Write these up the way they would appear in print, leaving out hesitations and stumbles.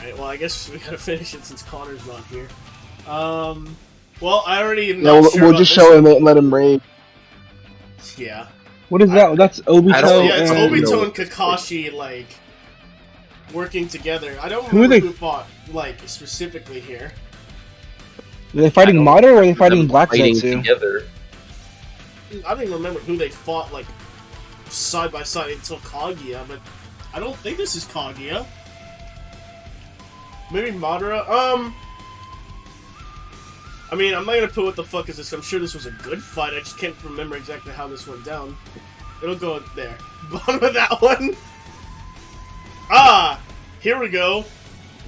Alright, well, I guess we gotta finish it since Connor's not here. Well, I already am Yeah, not sure we'll about just this show one. him and let him raid. Yeah. What is that? That's Obito Yeah, it's and... Obito and Kakashi, like, working together. I don't Who are remember they? who fought, like, specifically here. Are they fighting Madara or are they fighting Black fighting Zetsu? together. I don't even remember who they fought, like, side by side until Kaguya, but I don't think this is Kaguya. Maybe Madara? I mean, I'm not gonna put what the fuck is this. I'm sure this was a good fight. I just can't remember exactly how this went down. It'll go there. Bottom of that one. Ah! Here we go.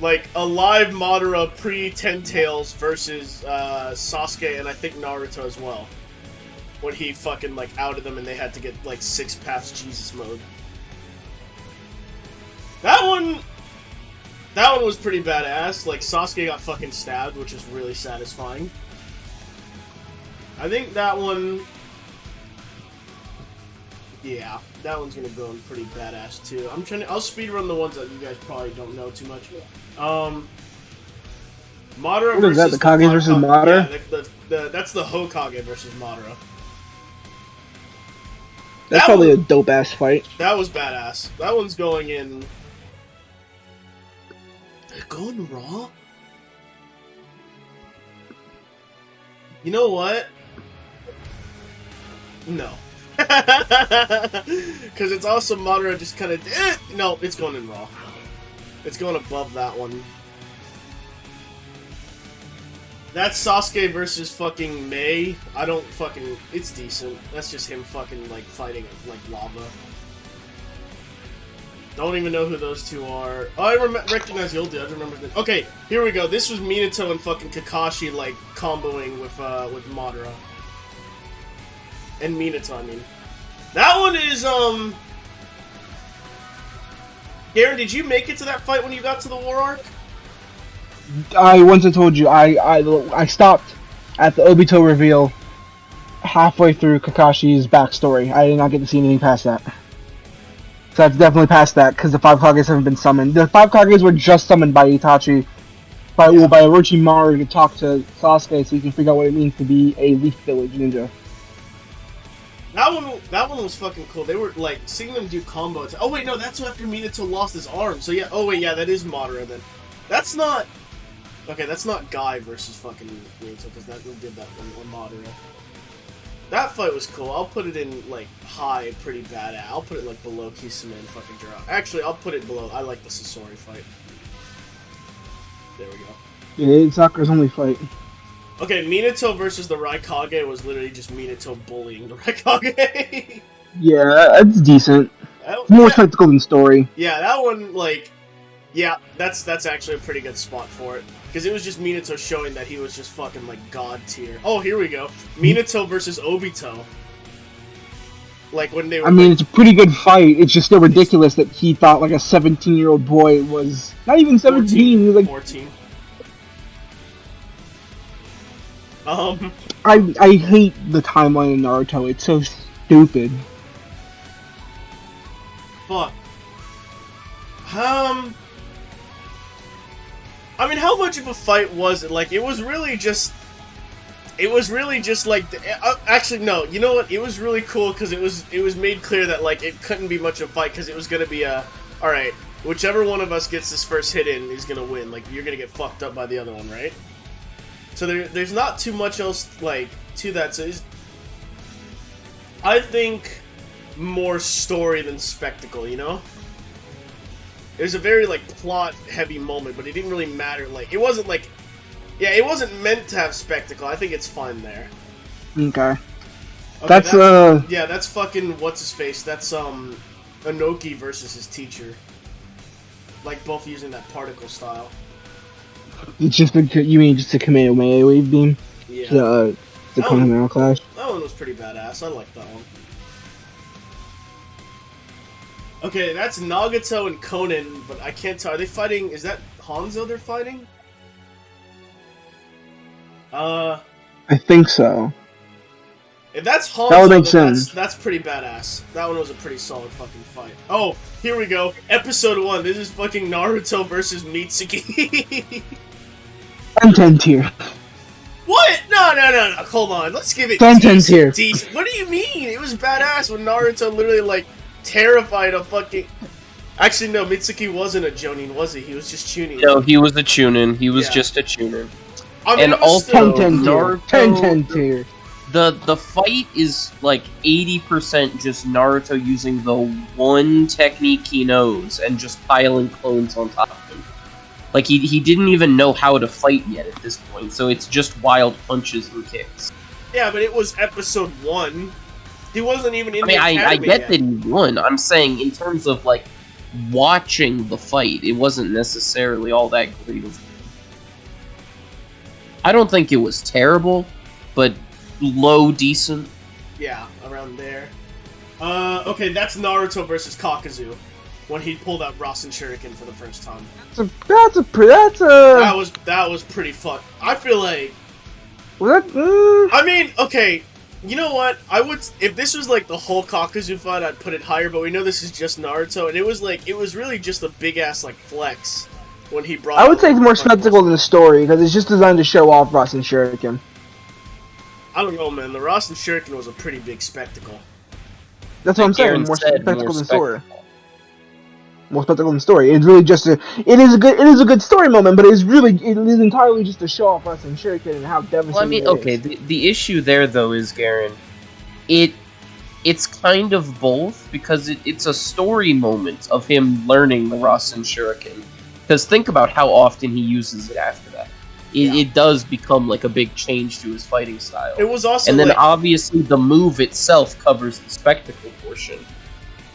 Like, a live Madara pre-Ten Tails versus Sasuke and I think Naruto as well. When he fucking, like, outed them and they had to get, like, 6 paths Jesus mode. That one was pretty badass. Like, Sasuke got fucking stabbed, which is really satisfying. I think that one... Yeah, that one's gonna go in pretty badass, too. I'll speedrun the ones that you guys probably don't know too much. Madara What is that, the Kage versus Madara? Yeah, that's the Hokage versus Madara. That's probably a dope-ass fight. That was badass. That one's going in... They're going raw? You know what? No. Because it's also Madara just kind of... No, it's going in raw. It's going above that one. That's Sasuke versus fucking Mei. I don't fucking... It's decent. That's just him fucking, like, fighting, like, lava. Don't even know who those two are. Oh, I recognize the old dude. I don't remember the... Okay, here we go. This was Minato and fucking Kakashi, like, comboing with Madara. And Minato, I mean. That one is, Garen, did you make it to that fight when you got to the War Arc? Once I told you, I stopped at the Obito reveal halfway through Kakashi's backstory. I did not get to see anything past that. So that's definitely past that, because the 5 Kages haven't been summoned. The 5 Kages were just summoned by Itachi, by Orochimaru to talk to Sasuke so he can figure out what it means to be a Leaf Village ninja. That one was fucking cool. They were, like, seeing them do combo attacks. Oh, wait, no, that's after Minato lost his arm. So, yeah, oh, wait, yeah, that is Madara, then. That's not... Okay, that's not Guy versus fucking Minato, because we did that one on Madara. That fight was cool. I'll put it in, like, high, pretty badass. I'll put it, like, below Kisame and fucking Draw. Actually, I'll put it below. I like the Sasori fight. There we go. Yeah, it's Sakura's only fight. Okay, Minato versus the Raikkoge was literally just Minato bullying the Raikkoge. Yeah, that's decent. More spectacle than story. Yeah, that one, like... Yeah, that's actually a pretty good spot for it. Because it was just Minato showing that he was just fucking, like, god tier. Oh, here we go. Minato versus Obito. Like, when they were... I mean, it's a pretty good fight. It's just so ridiculous that he thought, like, a 17-year-old boy was... Not even 17, 14, he was, like... 14. I hate the timeline in Naruto. It's so stupid. Fuck. I mean, how much of a fight was it? Like, it was really just like... actually, no. You know what? It was really cool because it was made clear that, like, it couldn't be much of a fight because it was going to be a... Alright, whichever one of us gets this first hit in is going to win. Like, you're going to get fucked up by the other one, right? So there's not too much else, like, to that. So I think more story than spectacle, you know? It was a very, like, plot-heavy moment, but it didn't really matter. Like, it wasn't, like... Yeah, it wasn't meant to have spectacle. I think it's fine there. Okay. That's yeah, that's fucking... What's-his-face? That's, Inoki versus his teacher. Like, both using that particle style. It's just you mean just a Kamehameha wave beam? Yeah. The Kamehameha Clash? That one was pretty badass. I like that one. Okay, that's Nagato and Conan, but I can't tell. Are they fighting? Is that Hanzo they're fighting? I think so. If that's Hanzo, That would make then sense. that's pretty badass. That one was a pretty solid fucking fight. Oh, here we go. Episode 1. This is fucking Naruto versus Mitsuki. 10 tier. What? No. Hold on. Let's give it 10 tier. decent. What do you mean? It was badass when Naruto literally, like, terrified of fucking... Actually, no, Mitsuki wasn't a Jonin, was he? He was just Chunin. No, he was a Chunin. He was just a Chunin. I mean, and also, 10 tier. Naruto... 10 tier. The fight is like 80% just Naruto using the one technique he knows and just piling clones on top of him. Like, he didn't even know how to fight yet at this point, so it's just wild punches and kicks. Yeah, but it was episode 1. He wasn't even in I mean, the I academy get yet. that he won. I'm saying, in terms of, like, watching the fight, it wasn't necessarily all that great of. I don't think it was terrible, but low decent. Yeah, around there. Okay, that's Naruto versus Kakazu. When he pulled out Rasen Shuriken for the first time. That was pretty fun. I feel like... I I mean, okay, you know what? I would... If this was like the whole Kakazu fight, I'd put it higher, but we know this is just Naruto, and it was really just a big-ass, like, flex when he brought... I would say it's more spectacle than the story, because it's just designed to show off Rasen Shuriken. I don't know, man. The Rasen Shuriken was a pretty big spectacle. That's what I'm saying. Aaron More said spectacle more than story. spectacle. More spectacle than story. It's really just it is a good story moment, but it is entirely just to show off Rasen Shuriken and how devastating. Well, I mean, okay, the issue there though is, Garen, it's kind of both, because it's a story moment of him learning the Rasen Shuriken. Because think about how often he uses it after that. It does become like a big change to his fighting style. It was also, and then like, obviously the move itself covers the spectacle portion.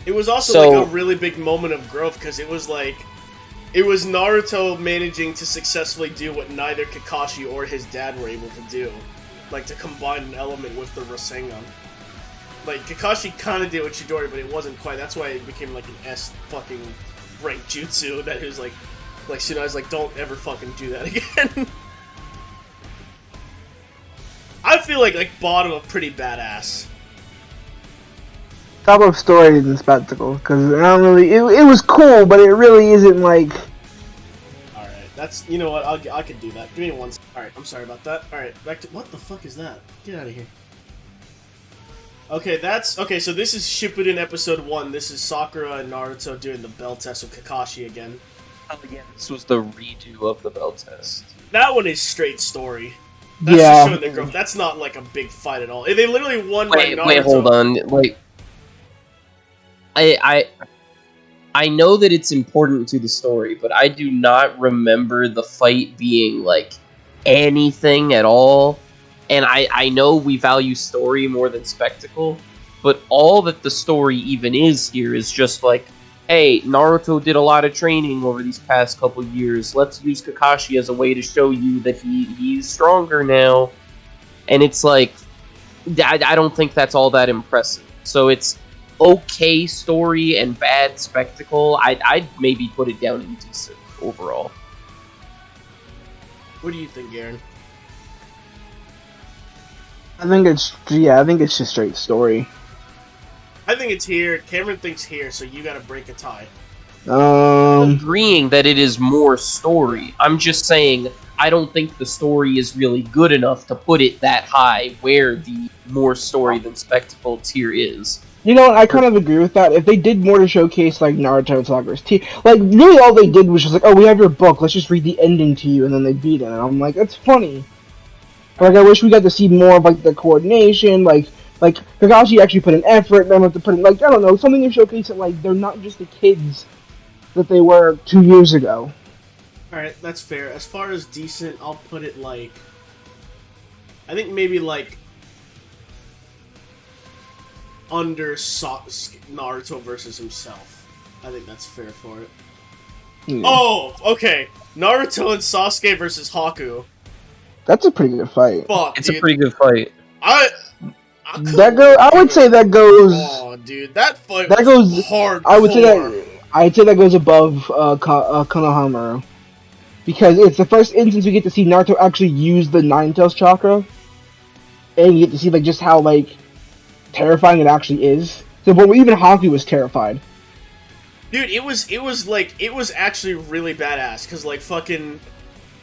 it was also like a really big moment of growth, because it was Naruto managing to successfully do what neither Kakashi or his dad were able to do. Like, to combine an element with the Rasengan. Like, Kakashi kind of did with Chidori, but it wasn't quite. That's why it became like an S fucking rank jutsu that was like Tsunai's like, don't ever fucking do that again. I feel like bottom of pretty badass. Top of story than spectacle, because I don't really. It was cool, but it really isn't like. All right, that's, you know what, I could do that. Give me one. All right, I'm sorry about that. All right, back to what the fuck is that? Get out of here. Okay, so this is Shippuden episode 1. This is Sakura and Naruto doing the bell test with Kakashi again. Oh yeah, this was the redo of the bell test. That one is straight story. That's Yeah. just showing their growth. That's not like a big fight at all. They literally won by Naruto. Wait, hold on. Like, I know that it's important to the story, but I do not remember the fight being like anything at all. And I know we value story more than spectacle, but all that the story even is here is just like, hey, Naruto did a lot of training over these past couple years. Let's use Kakashi as a way to show you that he's stronger now. And it's like, I don't think that's all that impressive. So it's okay story and bad spectacle. I'd maybe put it down in decent overall. What do you think, Garen? I think it's just straight story. I think it's here. Cameron thinks here, so you gotta break a tie. Agreeing that it is more story. I'm just saying I don't think the story is really good enough to put it that high where the more story than spectacle tier is. You know what, I kind of agree with that. If they did more to showcase, like, Naruto and Sakura's team, like, really all they did was just like, oh, we have your book, let's just read the ending to you, and then they beat it, and I'm like, that's funny. Like, I wish we got to see more of, like, the coordination, like, Kakashi actually put an effort, them have to put in, like, I don't know, something to showcase that, like, they're not just the kids that they were 2 years ago. Alright, that's fair. As far as decent, I'll put it like... I think maybe like... under Naruto versus himself. I think that's fair for it. Yeah. Oh, okay. Naruto and Sasuke versus Haku. That's a pretty good fight. Fuck, It's dude. a pretty good fight. I would say that goes. Oh, dude, that fight. That was goes hard. I'd say that goes above Konohamaru, because it's the first instance we get to see Naruto actually use the Nine Tails chakra, and you get to see like just how like terrifying it actually is. So, but even Haku was terrified. Dude, it was actually really badass, because, like, fucking,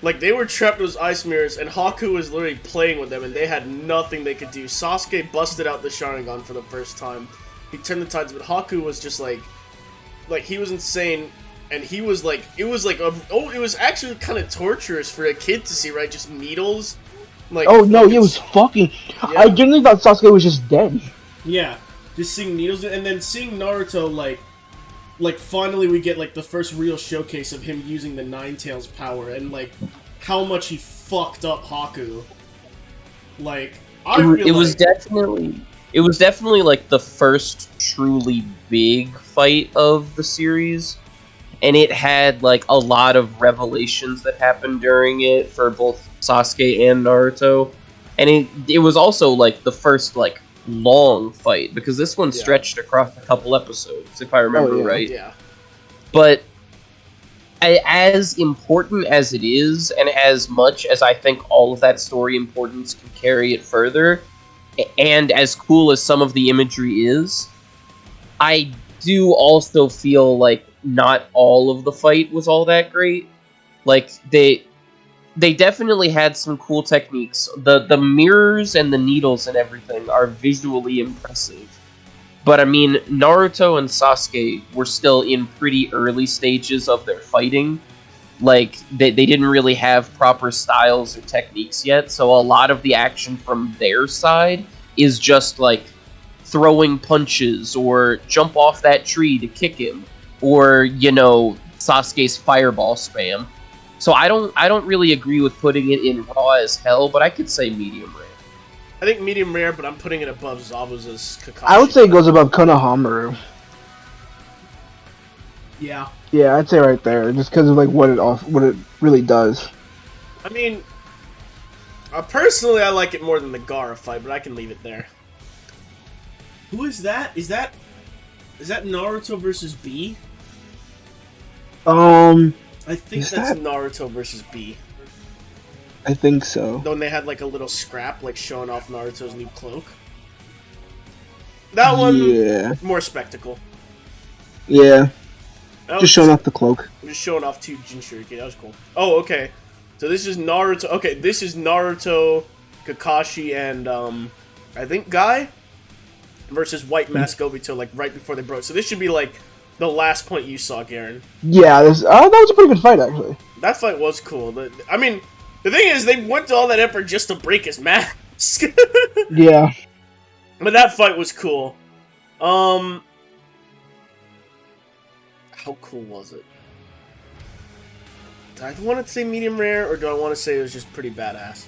like, they were trapped in those ice mirrors, and Haku was literally playing with them, and they had nothing they could do. Sasuke busted out the Sharingan for the first time. He turned the tides, but Haku was just, like, he was insane, and he was, like, it was actually kind of torturous for a kid to see, right? Just needles. Like, oh, no, it was fucking... Yeah. I genuinely thought Sasuke was just dead. Yeah, just seeing needles, and then seeing Naruto, like, finally we get, like, the first real showcase of him using the Nine Tails power, and, like, how much he fucked up Haku. Like, it was definitely, like, the first truly big fight of the series, and it had, like, a lot of revelations that happened during it for both Sasuke and Naruto, and it was also, like, the first, like, long fight, because this one stretched across a couple episodes, if I remember right. Yeah. But as important as it is, and as much as I think all of that story importance can carry it further, and as cool as some of the imagery is, I do also feel like not all of the fight was all that great. Like, they definitely had some cool techniques. The mirrors and the needles and everything are visually impressive. But I mean, Naruto and Sasuke were still in pretty early stages of their fighting. Like, they didn't really have proper styles or techniques yet, so a lot of the action from their side is just, like, throwing punches, or jump off that tree to kick him, or, you know, Sasuke's fireball spam. So I don't really agree with putting it in raw as hell, but I could say medium rare. I think medium rare, but I'm putting it above Zabuza's Kakashi. I would say it goes above Konohamaru. Yeah. Yeah, I'd say right there, just because of like what it really does. I mean, personally, I like it more than the Gara fight, but I can leave it there. Who is that? Is that Naruto versus B? I think that's Naruto versus B. I think so. When they had like a little scrap, like showing off Naruto's new cloak. That one, more spectacle. Yeah. Just showing off the cloak. Just showing off two Jinchuriki. That was cool. Oh, okay. So this is Naruto. Okay, this is Naruto, Kakashi, and I think Guy versus White Mask Obito, like right before they broke. So this should be like the last point you saw, Garen. Yeah, that was a pretty good fight, actually. That fight was cool. I mean, the thing is, they went to all that effort just to break his mask. Yeah. But that fight was cool. How cool was it? Do I want to say medium rare, or do I want to say it was just pretty badass?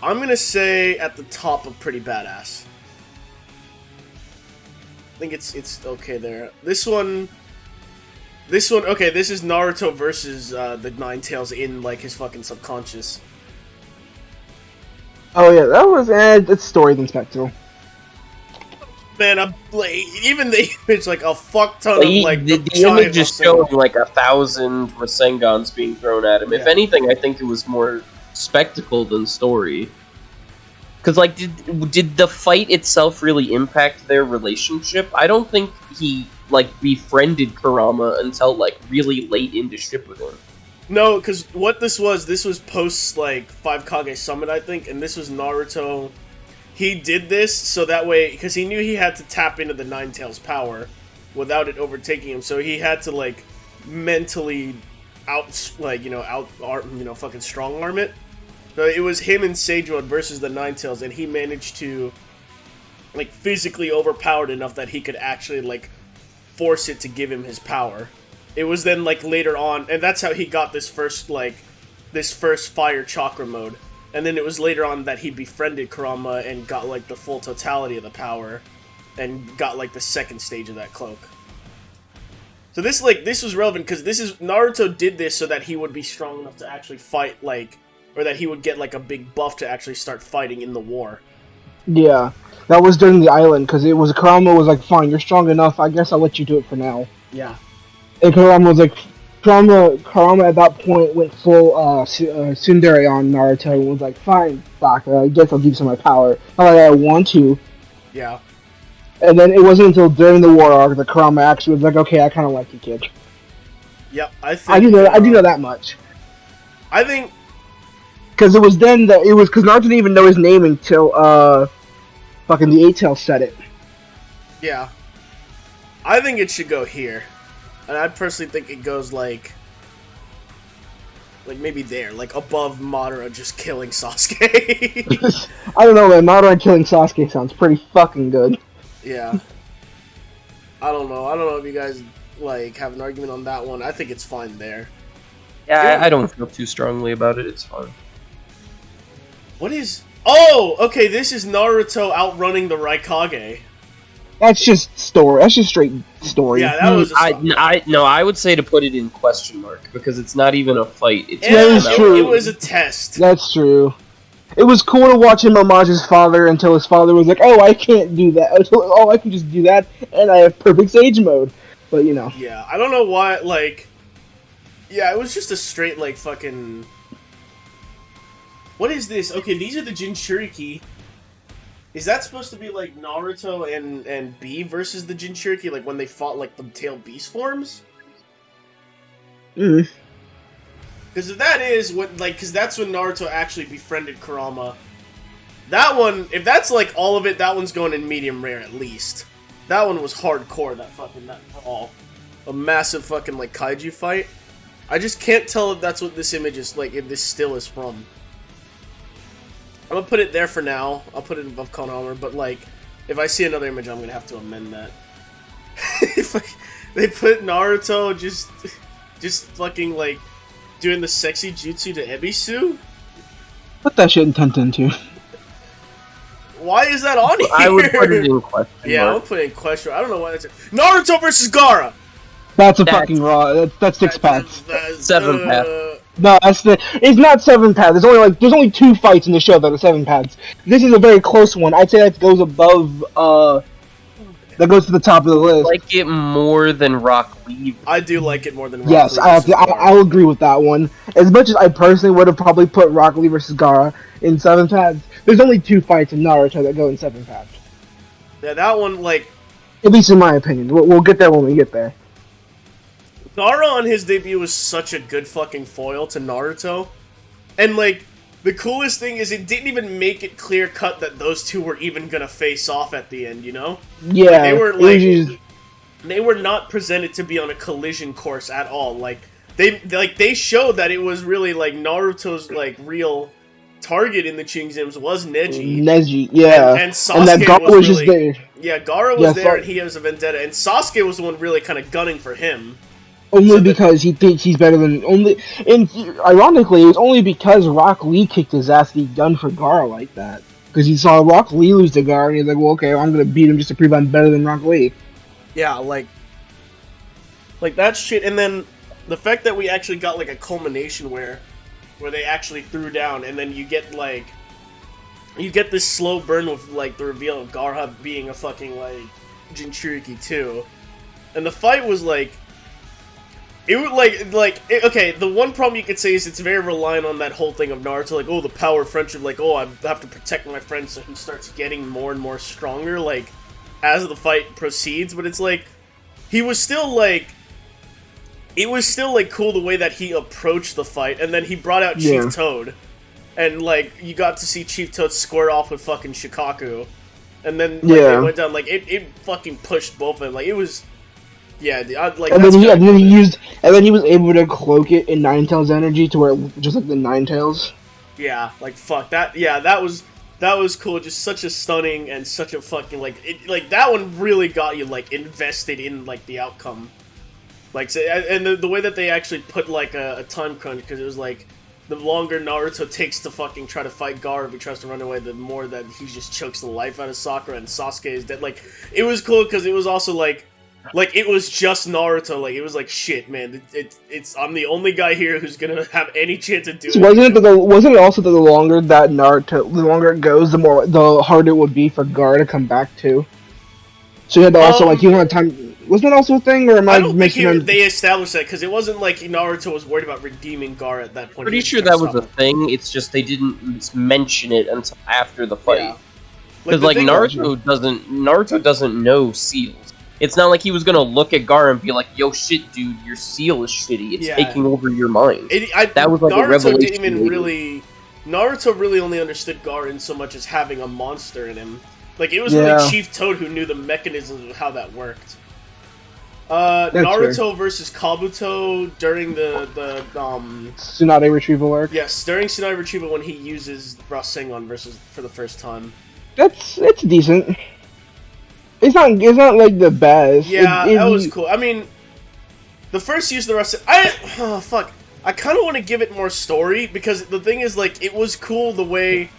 I'm gonna say at the top of pretty badass. I think it's okay there. This one, okay, this is Naruto versus the Nine Tails in, like, his fucking subconscious. Oh yeah, that was, it's story than spectacle. Man, even the image, like, a fuck ton of, like, the image is showing, like, 1,000 Rasengans being thrown at him. Yeah. If anything, I think it was more spectacle than story. Because, like, did the fight itself really impact their relationship? I don't think he, like, befriended Kurama until, like, really late into Shippuden. No, because what this was post, like, 5 Kage Summit, I think, and this was Naruto. He did this so that way, because he knew he had to tap into the Nine Tails power without it overtaking him, so he had to, like, mentally fucking strong arm it. So it was him and Seijun versus the Nine Tails, and he managed to, like, physically overpowered enough that he could actually, like, force it to give him his power. It was then, like, later on, and that's how he got this first fire chakra mode. And then it was later on that he befriended Kurama and got, like, the full totality of the power, and got, like, the second stage of that cloak. So this was relevant, because Naruto did this so that he would be strong enough to actually fight, like, or that he would get, like, a big buff to actually start fighting in the war. Yeah, that was during the island, because Kurama was like, fine, you're strong enough, I guess I'll let you do it for now. Yeah. And Kurama was like, Kurama at that point went full tsundere on Naruto and was like, fine, Baka, I guess I'll give you some of my power. Not like I want to. Yeah. And then it wasn't until during the war arc that Kurama actually was like, okay, I kind of like you, kid. Yep, I think... I do know that much. I think... Because it was then that... Because Naruto didn't even know his name until, fucking the Eight-Tail said it. Yeah. I think it should go here. And I personally think it goes, like maybe there. Like, above Madara just killing Sasuke. I don't know, man. Madara killing Sasuke sounds pretty fucking good. Yeah. I don't know. I don't know if you guys, like, have an argument on that one. I think it's fine there. Yeah, I don't feel too strongly about it. It's fine. What is... Oh! Okay, this is Naruto outrunning the Raikage. That's just story. That's just straight story. Yeah, that was I would say to put it in question mark, because it's not even a fight. It's true. It was a test. That's true. It was cool to watch him homage his father until his father was like, oh, I can't do that. Oh, I can just do that, and I have perfect sage mode. But, you know. Yeah, I don't know why, like... Yeah, it was just a straight, like, fucking... What is this? Okay, these are the Jinchuriki. Is that supposed to be, like, Naruto and B versus the Jinchuriki? Like, when they fought, like, the tailed beast forms? Mm-hmm. Because if that is what, like, because that's when Naruto actually befriended Kurama. That one, if that's, like, all of it, that one's going in medium rare at least. That one was hardcore, that brawl. A massive fucking, like, kaiju fight. I just can't tell if that's what this image is, like, if this still is from. I'm gonna put it there for now. I'll put it above Konohamaru, but, like, if I see another image, I'm gonna have to amend that. They put Naruto just fucking, like, doing the sexy jutsu to Ebisu? Put that shit in Tenten. Why is that on here? I would put it in question. Yeah, I'll put it in question. I don't know why that's... Naruto versus Gara! That's a fucking raw. That's 6 paths. 7 paths. No, it's not 7 paths. There's only 2 fights in the show that are 7 paths. This is a very close one. I'd say that goes above, that goes to the top of the list. I like it more than Rock Lee. I do like it more than Rock Yes, Lee. I'll agree with that one. As much as I personally would have probably put Rock Lee versus Gara in 7 paths, there's only 2 fights in Naruto that go in 7 paths. Yeah, that one, like... At least in my opinion. We'll get there when we get there. Gara on his debut was such a good fucking foil to Naruto. And, like, the coolest thing is it didn't even make it clear cut that those two were even gonna face off at the end, you know? Yeah. Like, they were, like... They were not presented to be on a collision course at all. Like, they showed that it was really, like, Naruto's, like, real target in the Chingyams was Neji. Yeah. And Sasuke and that Gara was really, just there. Yeah, Gara was there and he has a vendetta. And Sasuke was the one really kind of gunning for him. Only because he thinks he's better than... Ironically, it was only because Rock Lee kicked his ass that he gunned for Gara like that. Because he saw Rock Lee lose to Gara, and he's like, well, okay, I'm gonna beat him just to prove I'm better than Rock Lee. Yeah, like that shit, and then the fact that we actually got, like, a culmination where they actually threw down, and then you get this slow burn with, like, the reveal of Gara being a fucking, like, Jinchuriki too. And the fight was, like... It would, okay, the one problem you could say is it's very reliant on that whole thing of Naruto, like, oh, the power of friendship, like, oh, I have to protect my friend, so he starts getting more and more stronger, like, as the fight proceeds, but it's, like, he was still, like, it was still, like, cool the way that he approached the fight, and then he brought out Chief Toad, and, like, you got to see Chief Toad square off with fucking Shikaku, and then, like, it went down, like, it fucking pushed both of them, like, it was... Yeah, like, and then he was able to cloak it in Ninetales energy to where it, just like the Ninetales. Yeah, like fuck that. Yeah, that was cool. Just such a stunning and such a fucking like that one really got you like invested in like the outcome. Like, and the way that they actually put like a time crunch, because it was like the longer Naruto takes to fucking try to fight Gara if he tries to run away, the more that he just chokes the life out of Sakura and Sasuke is dead. Like, it was cool because it was also like it was just Naruto, like, it was like, shit, man, it's I'm the only guy here who's gonna have any chance of doing it. Wasn't it also that the longer it goes, the harder it would be for Gara to come back, too? So you had to also, like, you don't have time... Wasn't that also a thing, or am I I don't think mixing them? they established that because it wasn't like Naruto was worried about redeeming Gara at that point. Pretty sure that was a thing. It's just they didn't mention it until after the fight. Yeah. Because the thing- Naruto doesn't know seals. It's not like he was gonna look at Gara and be like, "Yo, shit, dude, your seal is shitty. It's taking over your mind." That was like a revelation. Naruto really only understood Gara in so much as having a monster in him. Like it was really Chief Toad who knew the mechanisms of how that worked. Naruto versus Kabuto during the Tsunade retrieval arc. Yes, during Tsunade retrieval when he uses Rasengan for the first time. It's decent. It's not like the best. Yeah, that was cool. I mean, the first use of the Rasengan, I kind of want to give it more story because the thing is like it was cool the way,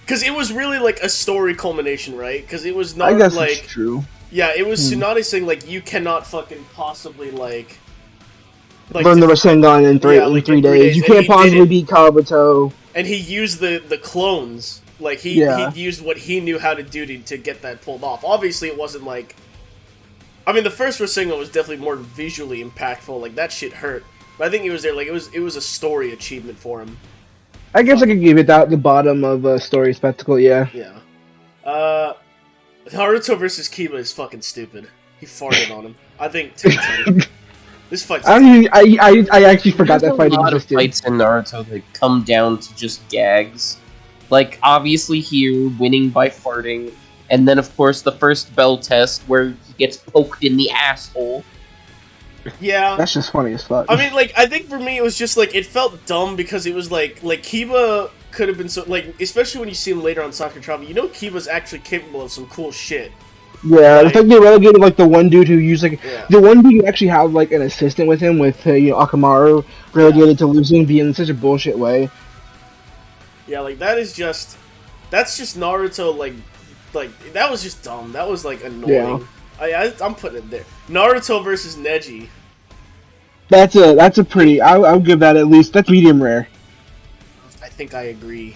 because it was really like a story culmination, right? Because it was not I guess like it's true. Yeah, it was Tsunade saying like you cannot fucking possibly like learn the Rasengan in 3 days. You can't possibly beat Kabuto. And he used the clones. Like he used what he knew how to do to get that pulled off. Obviously, it wasn't like. I mean, the first Rasengan was definitely more visually impactful. Like that shit hurt. But I think it was there. Like it was a story achievement for him. I guess I could give it the bottom of a story spectacle. Yeah. Yeah. Haruto versus Kima is fucking stupid. He farted on him. I think 10-10. This fight's... I actually forgot that fight existed. There's a lot of fights in Naruto that come down to just gags. Like, obviously here, winning by farting. And then, of course, the first bell test where he gets poked in the asshole. Yeah. That's just funny as fuck. I mean, like, I think for me it was just, like, it felt dumb because it was, like Kima could have been so... Like, especially when you see him later on Soccer Travel, you know Kima's actually capable of some cool shit. Yeah, it's like they relegated, like, the one dude who used, like... Yeah. The one dude who actually had, like, an assistant with him, with, Akamaru, relegated to losing, being in such a bullshit way. Yeah, like, that's just Naruto, like, that was just dumb. That was, like, annoying. Yeah. I'm putting it there. Naruto versus Neji. That's a pretty... I'll give that at least... That's medium rare. I think I agree.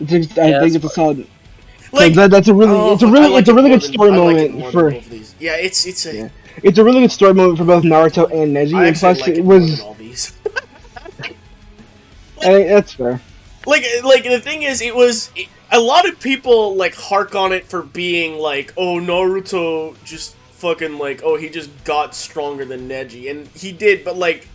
I think it's a solid... Like, that's a really... it's a really good story moment for... Yeah, it's a... Yeah. It's a really good story moment for both Naruto and Neji, and plus it was... all these. That's fair. Like the thing is, a lot of people like hark on it for being like, oh, Naruto just fucking like, oh, he just got stronger than Neji, and he did, but like,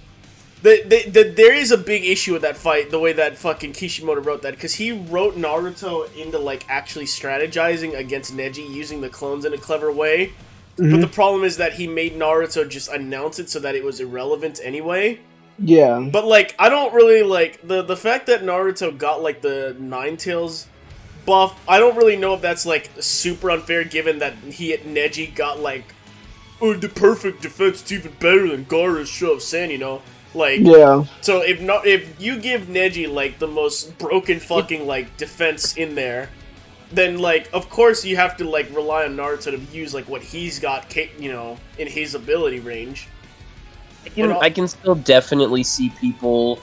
there is a big issue with that fight, the way that fucking Kishimoto wrote that, because he wrote Naruto into like actually strategizing against Neji using the clones in a clever way, but the problem is that he made Naruto just announce it so that it was irrelevant anyway. Yeah. But, like, I don't really, like, the fact that Naruto got, like, the Ninetales buff, I don't really know if that's, like, super unfair given that Neji got, like, oh, the perfect defense is even better than Gaara's show of sand, you know? Like, yeah. So if you give Neji, like, the most broken fucking, like, defense in there, then, like, of course you have to, like, rely on Naruto to use, like, what he's got, you know, in his ability range. I can still definitely see people,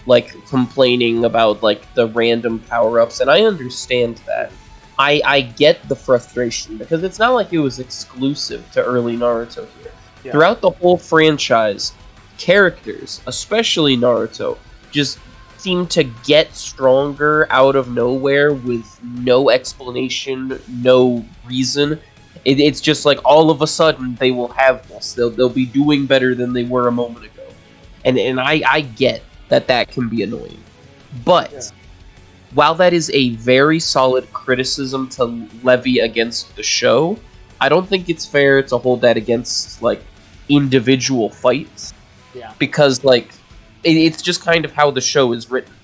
like, complaining about, like, the random power-ups, and I understand that. I get the frustration, because it's not like it was exclusive to early Naruto here. Yeah. Throughout the whole franchise, characters, especially Naruto, just seem to get stronger out of nowhere with no explanation, no reason. It's just like all of a sudden they will have this. They'll be doing better than they were a moment ago, and I get that can be annoying, but while that is a very solid criticism to levy against the show, I don't think it's fair to hold that against like individual fights. Yeah, because like it's just kind of how the show is written.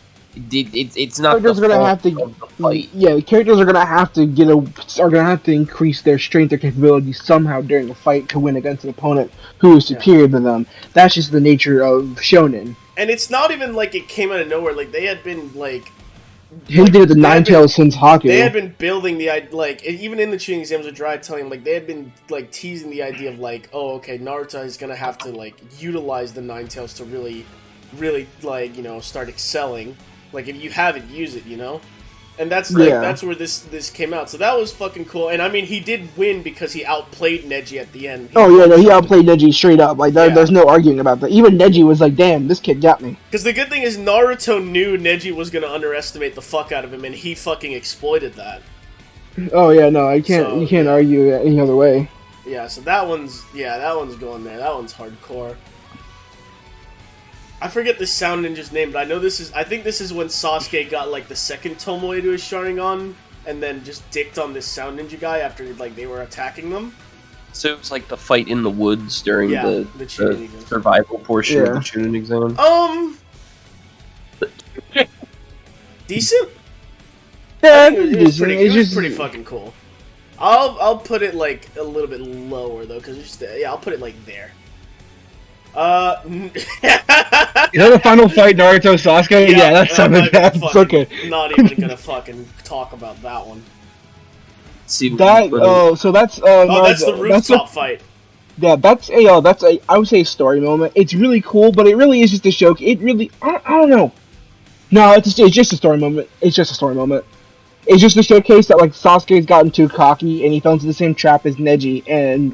It's not characters the are gonna have to fight. Yeah, characters are gonna have to increase their strength or capability somehow during a fight to win against an opponent who is superior than them. That's just the nature of shonen. And it's not even like it came out of nowhere. Like they had been like he did the Ninetales since Haku. They had been building the like even in the training exams with Dry telling like they had been like teasing the idea of like, oh, okay, Naruto is gonna have to like utilize the Ninetales to really like, you know, start excelling. Like, if you have it, use it, you know? And that's like that's where this came out. So that was fucking cool. And I mean, he did win because he outplayed Neji at the end. He outplayed Neji straight up. Like there's no arguing about that. Even Neji was like, "Damn, this kid got me." Because the good thing is Naruto knew Neji was gonna underestimate the fuck out of him, and he fucking exploited that. Oh yeah, no, you can't argue any other way. Yeah, so that one's going there. That one's hardcore. I forget the Sound Ninja's name, but I think this is when Sasuke got like the second Tomoe to his Sharingan, and then just dicked on this Sound Ninja guy after like they were attacking them. So it was like the fight in the woods during the survival portion of the Chunin exam. Decent. Yeah, it was pretty fucking cool. I'll put it like a little bit lower though, because I'll put it like there. Is that the final fight, Naruto Sasuke? Yeah, that's something bad. It's okay. Not even gonna fucking talk about that one. See that. So that's. That's the rooftop fight. Yeah, that's a I would say a story moment. It's really cool, but it really is just a joke. It really I don't know. No, it's just a story moment. It's just a story moment. It's just a showcase that like Sasuke's gotten too cocky and he fell into the same trap as Neji,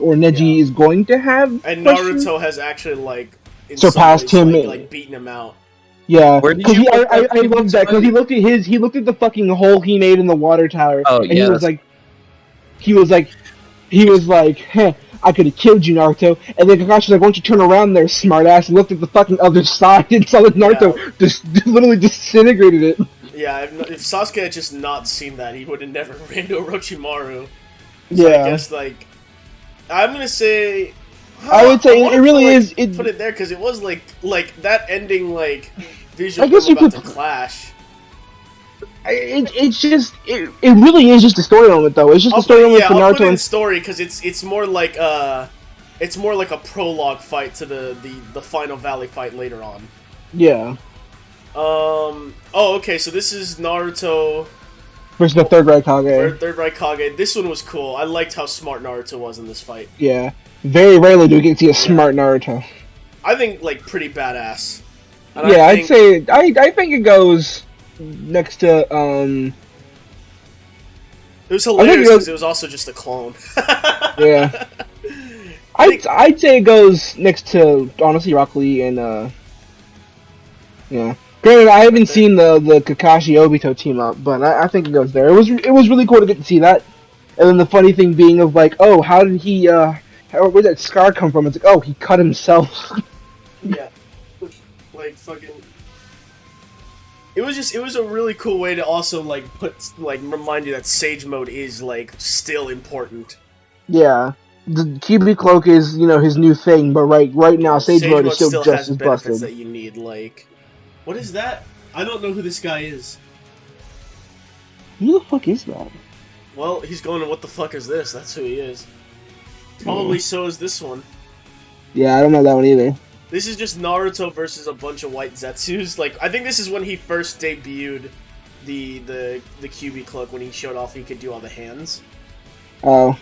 or Neji is going to have. And Naruto has actually like surpassed him, like beaten him out. Yeah, because I love that because he looked at the fucking hole he made in the water tower, and he was like, "Heh, I could have killed you, Naruto." And then Kakashi's like, "Why don't you turn around there, smartass?" And looked at the fucking other side and saw that Naruto just literally disintegrated it. Yeah, if Sasuke had just not seen that, he would have never ran to Orochimaru. So yeah. I guess, like, I'm gonna say... I would say it really is... Put it there, because it was, like, that ending, like, visual about to clash. It really is just a story moment, though. It's just a story moment for Naruto. I'll put it in story, because it's more like a prologue fight to the final Valley fight later on. Yeah. Okay, so this is Naruto versus the third Raikkoge. Third Raikkoge. This one was cool. I liked how smart Naruto was in this fight. Yeah. Very rarely do we get to see a smart Naruto. I think, like, pretty badass. And I'd say... I think it goes next to, It was hilarious because it was also just a clone. Yeah. I'd say it goes next to, honestly, Rock Lee and, yeah. Granted, I haven't seen the Kakashi Obito team up, but I think it goes there. It was really cool to get to see that. And then the funny thing being of like, oh, how did he where did that scar come from? It's like, oh, he cut himself. Yeah. Like fucking It was a really cool way to also like remind you that Sage Mode is like still important. Yeah. The QB cloak is, his new thing, but right now Sage Mode is still just as busted. That you need, like, what is that? I don't know who this guy is. Who the fuck is that? Well, he's going to what the fuck is this? That's who he is. Probably so is this one. Yeah, I don't know that one either. This is just Naruto versus a bunch of white Zetsus. Like, I think this is when he first debuted the QB cloak, when he showed off he could do all the hands. Oh.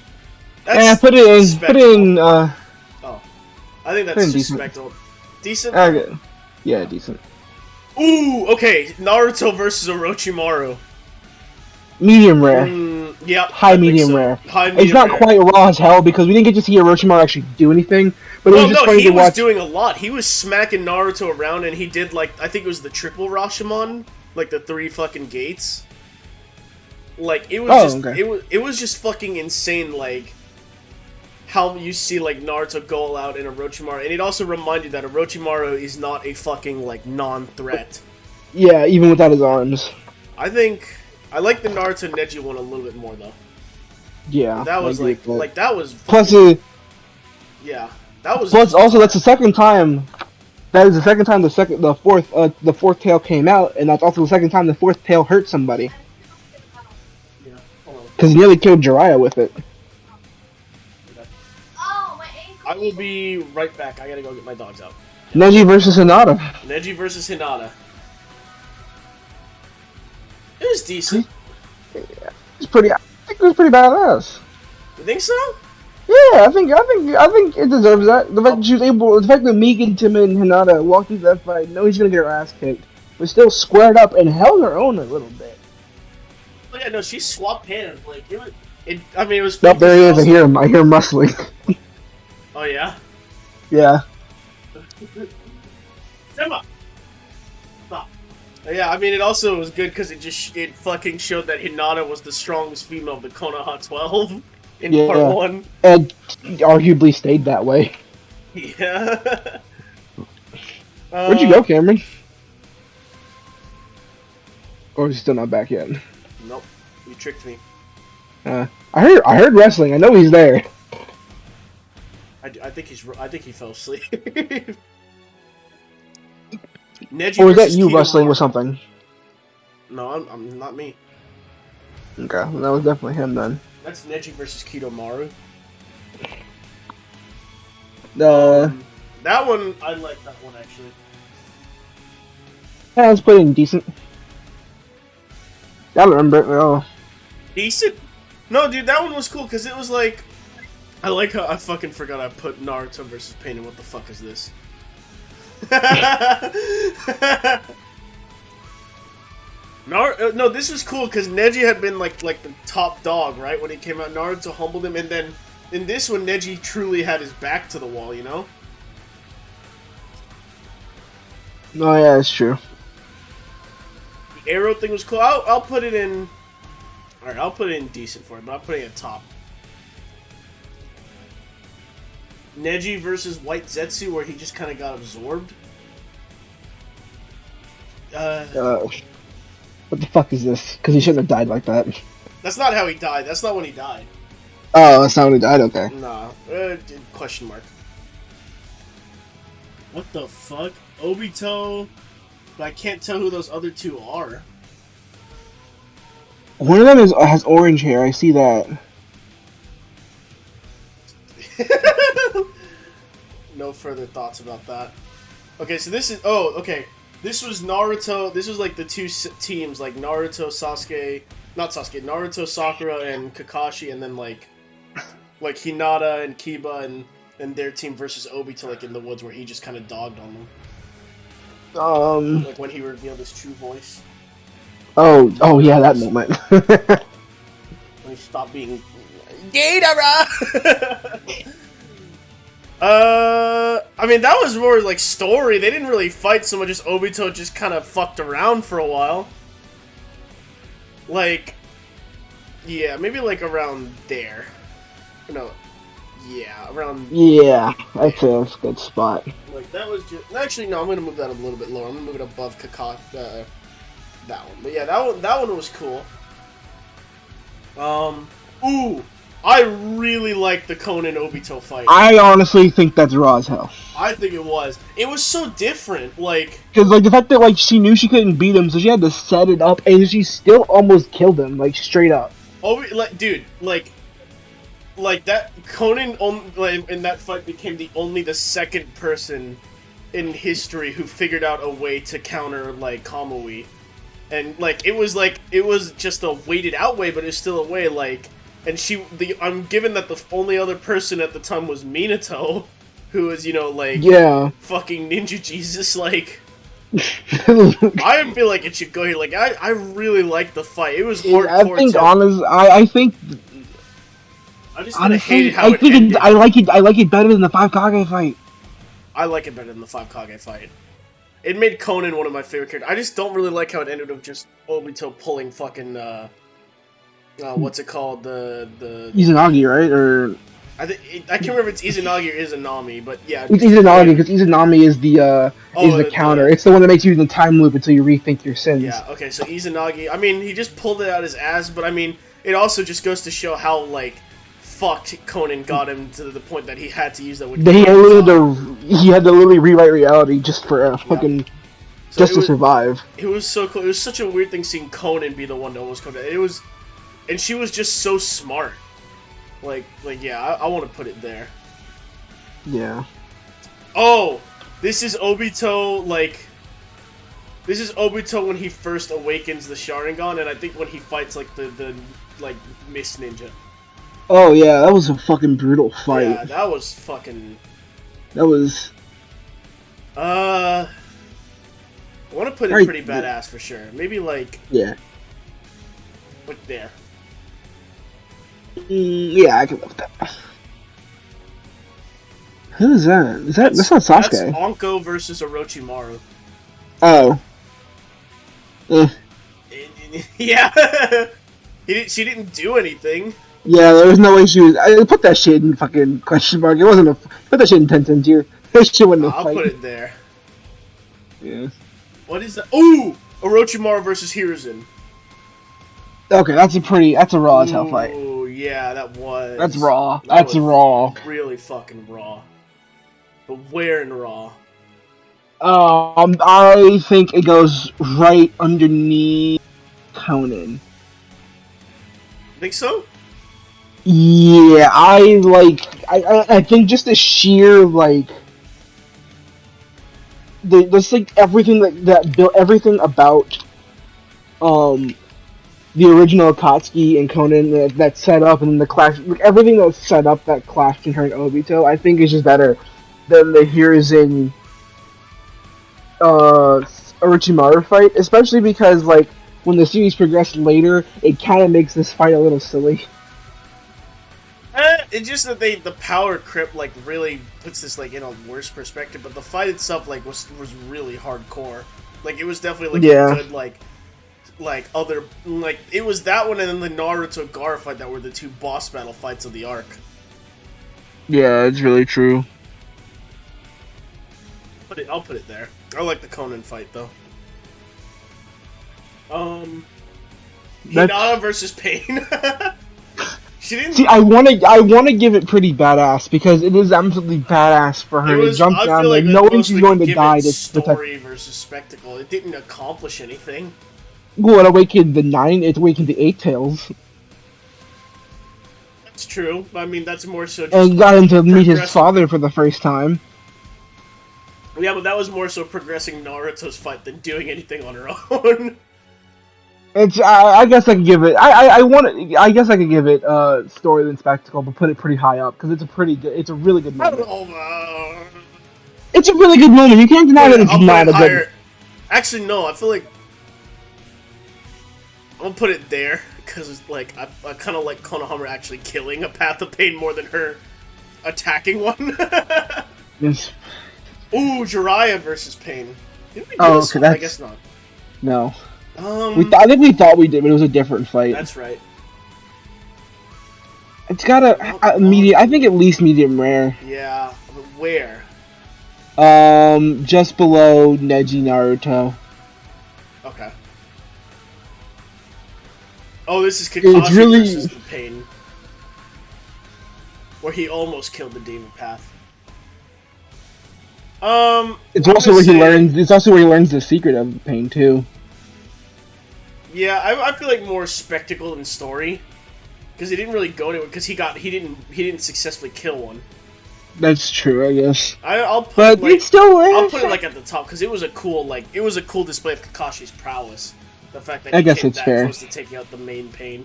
Put it in, Oh. I think that's respectable. Decent? Yeah, decent. Ooh, okay. Naruto versus Orochimaru. Medium rare. Yep. High medium rare. It's not rare. quite raw as hell because we didn't get to see Orochimaru actually do anything. But it was just funny to watch. He was doing a lot. He was smacking Naruto around, and he did like I think it was the triple Rashomon, like the 3 fucking gates. Like it was it was just fucking insane. Like how you see like Naruto go all out in Orochimaru, and it also reminded that Orochimaru is not a fucking like non-threat. Yeah, even without his arms. I think I like the Naruto Neji one a little bit more though. Yeah, that was like that was. Plus, yeah, that was. Plus, also that's the second time. That is the second time the fourth tail came out, and that's also the second time the fourth tail hurt somebody. Yeah, because he nearly killed Jiraiya with it. I will be right back. I gotta go get my dogs out. Neji versus Hinata. Neji versus Hinata. It was decent. Yeah, I think it was pretty badass. You think so? Yeah, I think it deserves that. The fact that Megan, Tim, and Hinata walked into that fight, know he's gonna get her ass kicked, but still squared up and held her own a little bit. Oh yeah, no, she swapped hands. Like I mean, it was. Nope, there he is. Also... I hear him. I hear him rustling. Oh yeah. Yeah. Simba. Stop. Yeah, I mean, it also was good because it fucking showed that Hinata was the strongest female of the Konoha 12 in part 1. And arguably stayed that way. Yeah. Where'd you go, Cameron? Or is he still not back yet? Nope. You tricked me. I heard wrestling. I know he's there. I think he fell asleep. Neji Or was that versus you Kidomaru. wrestling with something? No, I'm not me. Okay, that was definitely him then. That's Neji versus Kidomaru. That one, I like that one actually. Yeah, it's pretty decent. I don't remember it at all. Decent? No, dude, that one was cool because it was like, I like how I fucking forgot I put Naruto versus Pain in. What the fuck is this? No, this was cool because Neji had been like the top dog, right? When he came out, Naruto humbled him, and then in this one, Neji truly had his back to the wall, you know? Oh yeah, that's true. The arrow thing was cool. I'll put it in. All right, I'll put it in decent for it, but I'll put it at top. Neji versus White Zetsu, where he just kind of got absorbed. What the fuck is this? Because he shouldn't have died like that. That's not how he died. That's not when he died. Oh, that's not when he died? Okay. Nah. Question mark. What the fuck? Obito? But I can't tell who those other two are. One of them has orange hair. I see that. No further thoughts about that. Okay, so this is... Oh, okay. This was Naruto... This was like the two teams, like Naruto, Sasuke... Not Sasuke. Naruto, Sakura, and Kakashi, and then like Hinata and Kiba and their team versus Obito, like in the woods where he just kind of dogged on them. Like when he revealed his true voice. Oh yeah, that moment. When he stopped being Daedra. I mean that was more like story. They didn't really fight so much as Obito just kind of fucked around for a while. Like, yeah, maybe like around there. No, yeah, around. Yeah, I'd say that's a good spot. Like that was just. Actually, no, I'm gonna move that a little bit lower. I'm gonna move it above Kakashi. That one, but yeah, that one was cool. Ooh, I really like the Conan Obito fight. I honestly think that's raw as hell. I think it was. It was so different, like... Because, like, the fact that, like, she knew she couldn't beat him, so she had to set it up, and she still almost killed him, like, straight up. Dude, like that Conan, in that fight, became the second person in history who figured out a way to counter, like, Kamui. And, like, it was just a weighted out way, but it's still a way, like... And I'm given that the only other person at the time was Minato, who was, you know, like, yeah, fucking Ninja Jesus, like, I feel like it should go here. Like, I really liked the fight. It was hardcore. I think, I just kind of hated how it ended. I like it better than the 5 Kage fight. I like it better than the 5 Kage fight. It made Conan one of my favorite characters. I just don't really like how it ended with just Obito pulling fucking, what's it called? The Izanagi, right? Or I can't remember if it's Izanagi or Izanami, but yeah. It's Izanagi, because Izanami is the counter. It's the one that makes you in the time loop until you rethink your sins. Yeah, okay, so Izanagi, I mean, he just pulled it out his ass, but I mean, it also just goes to show how, like, fucked Conan got him to the point that he had to use that. He had to literally rewrite reality just for fucking... So just to survive. It was so cool. It was such a weird thing seeing Conan be the one to almost come down. It was... And she was just so smart. Like yeah, I want to put it there. Yeah. Oh! This is Obito, like... This is Obito when he first awakens the Sharingan, and I think when he fights, like, the Mist Ninja. Oh, yeah, that was a fucking brutal fight. Yeah, that was fucking... That was... I want to put it pretty badass for sure. Maybe, like... Yeah. Like there. Yeah, I can live with that. Who is that? That's not Sasuke? That's Anko versus Orochimaru. Oh. Yeah. She didn't do anything. Yeah, there was no way she was. I put that shit in fucking question mark. It wasn't a. Put that shit in 10 tier. That shit wasn't a I'll fight. put it there. Yeah. What is that? Ooh! Orochimaru versus Hiruzen. Okay, that's a raw as hell fight. Ooh, yeah, that was. That's raw. That That's was raw. Really fucking raw. But where in raw? I think it goes right underneath Conan. Think so? Yeah, I think just the sheer there's like everything that built everything about the original Akatsuki and Conan that set up, and then the clash, like everything that set up that clash between her and Obito, I think is just better than the Hiruzen Orochimaru fight, especially because like when the series progressed later, it kind of makes this fight a little silly. It's just that the power creep like really puts this like in a worse perspective, but the fight itself like was really hardcore. Like it was definitely like a good other like it was that one and then the Naruto Gara fight that were the two boss battle fights of the arc. Yeah, it's really true. I'll put it there. I like the Conan fight though. Hinata versus Pain. She didn't. See, I want to give it pretty badass because it is absolutely badass for her to jump down there, knowing she's going to die. To story versus spectacle. It didn't accomplish anything. Well, it awakened the 9. It awakened the 8 tails. That's true. I mean, that's more so. Just and got him to meet his father for the first time. Yeah, but that was more so progressing Naruto's fight than doing anything on her own. It's. I guess I could give it. I guess I could give it story than spectacle, but put it pretty high up because it's a pretty good. It's a really good moment. It's a really good moment. You can't deny that it's not a good. Actually, no. I feel like I'm gonna put it there because it's like I kind of like Konohamaru actually killing a Path of Pain more than her attacking one. Yes. Ooh, Jiraiya versus Pain. Didn't we do Oh, this okay. one? I guess not. No. I think we thought we did, but it was a different fight. That's right. It's got a medium. I think at least medium rare. Yeah, but where? Just below Neji Naruto. Okay. Oh, this is Kakashi versus the Pain, where he almost killed the Demon Path. It's also where he learns. It's also where he learns the secret of the Pain too. Yeah, I feel like more spectacle than story, because he didn't really go anywhere. Because he didn't successfully kill one. That's true, I guess. I'll put but like, it's still. I'll put it like at the top because it was a cool display of Kakashi's prowess. The fact that he came that close to taking out the main Pain,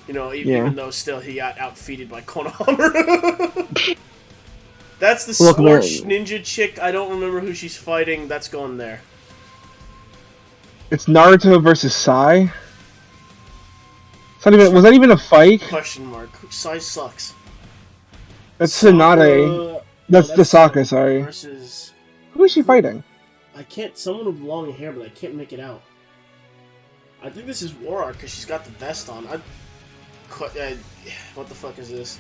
you know, even though still he got outfeated by Konohamaru. That's the Scorch Ninja chick. I don't remember who she's fighting. That's going there. It's Naruto versus Sai. Was that even a fight? Question mark. Sai sucks. That's Tsunade. That's the Sokka, sorry. Versus... Who is she fighting? I can't... Someone with long hair, but I can't make it out. I think this is War Art, because she's got the vest on. What the fuck is this?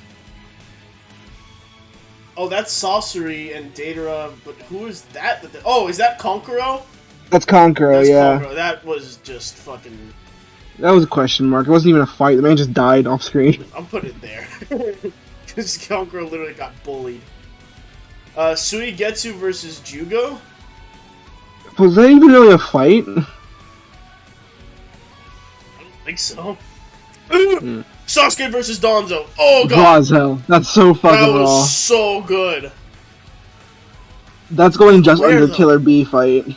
Oh, that's Sorcery and Daedra, but who is that? Oh, is that Konkuro? That's Konkuro, yeah. Konkuro. That was just fucking... That was a question mark. It wasn't even a fight. The man just died off screen. I'll put it there. Because Konkuro literally got bullied. Suigetsu versus Jugo? Was that even really a fight? I don't think so. Sasuke versus Danzo. Oh god. Raw as hell. That's so fucking raw. That was so good. That's going just under the Killer Bee fight.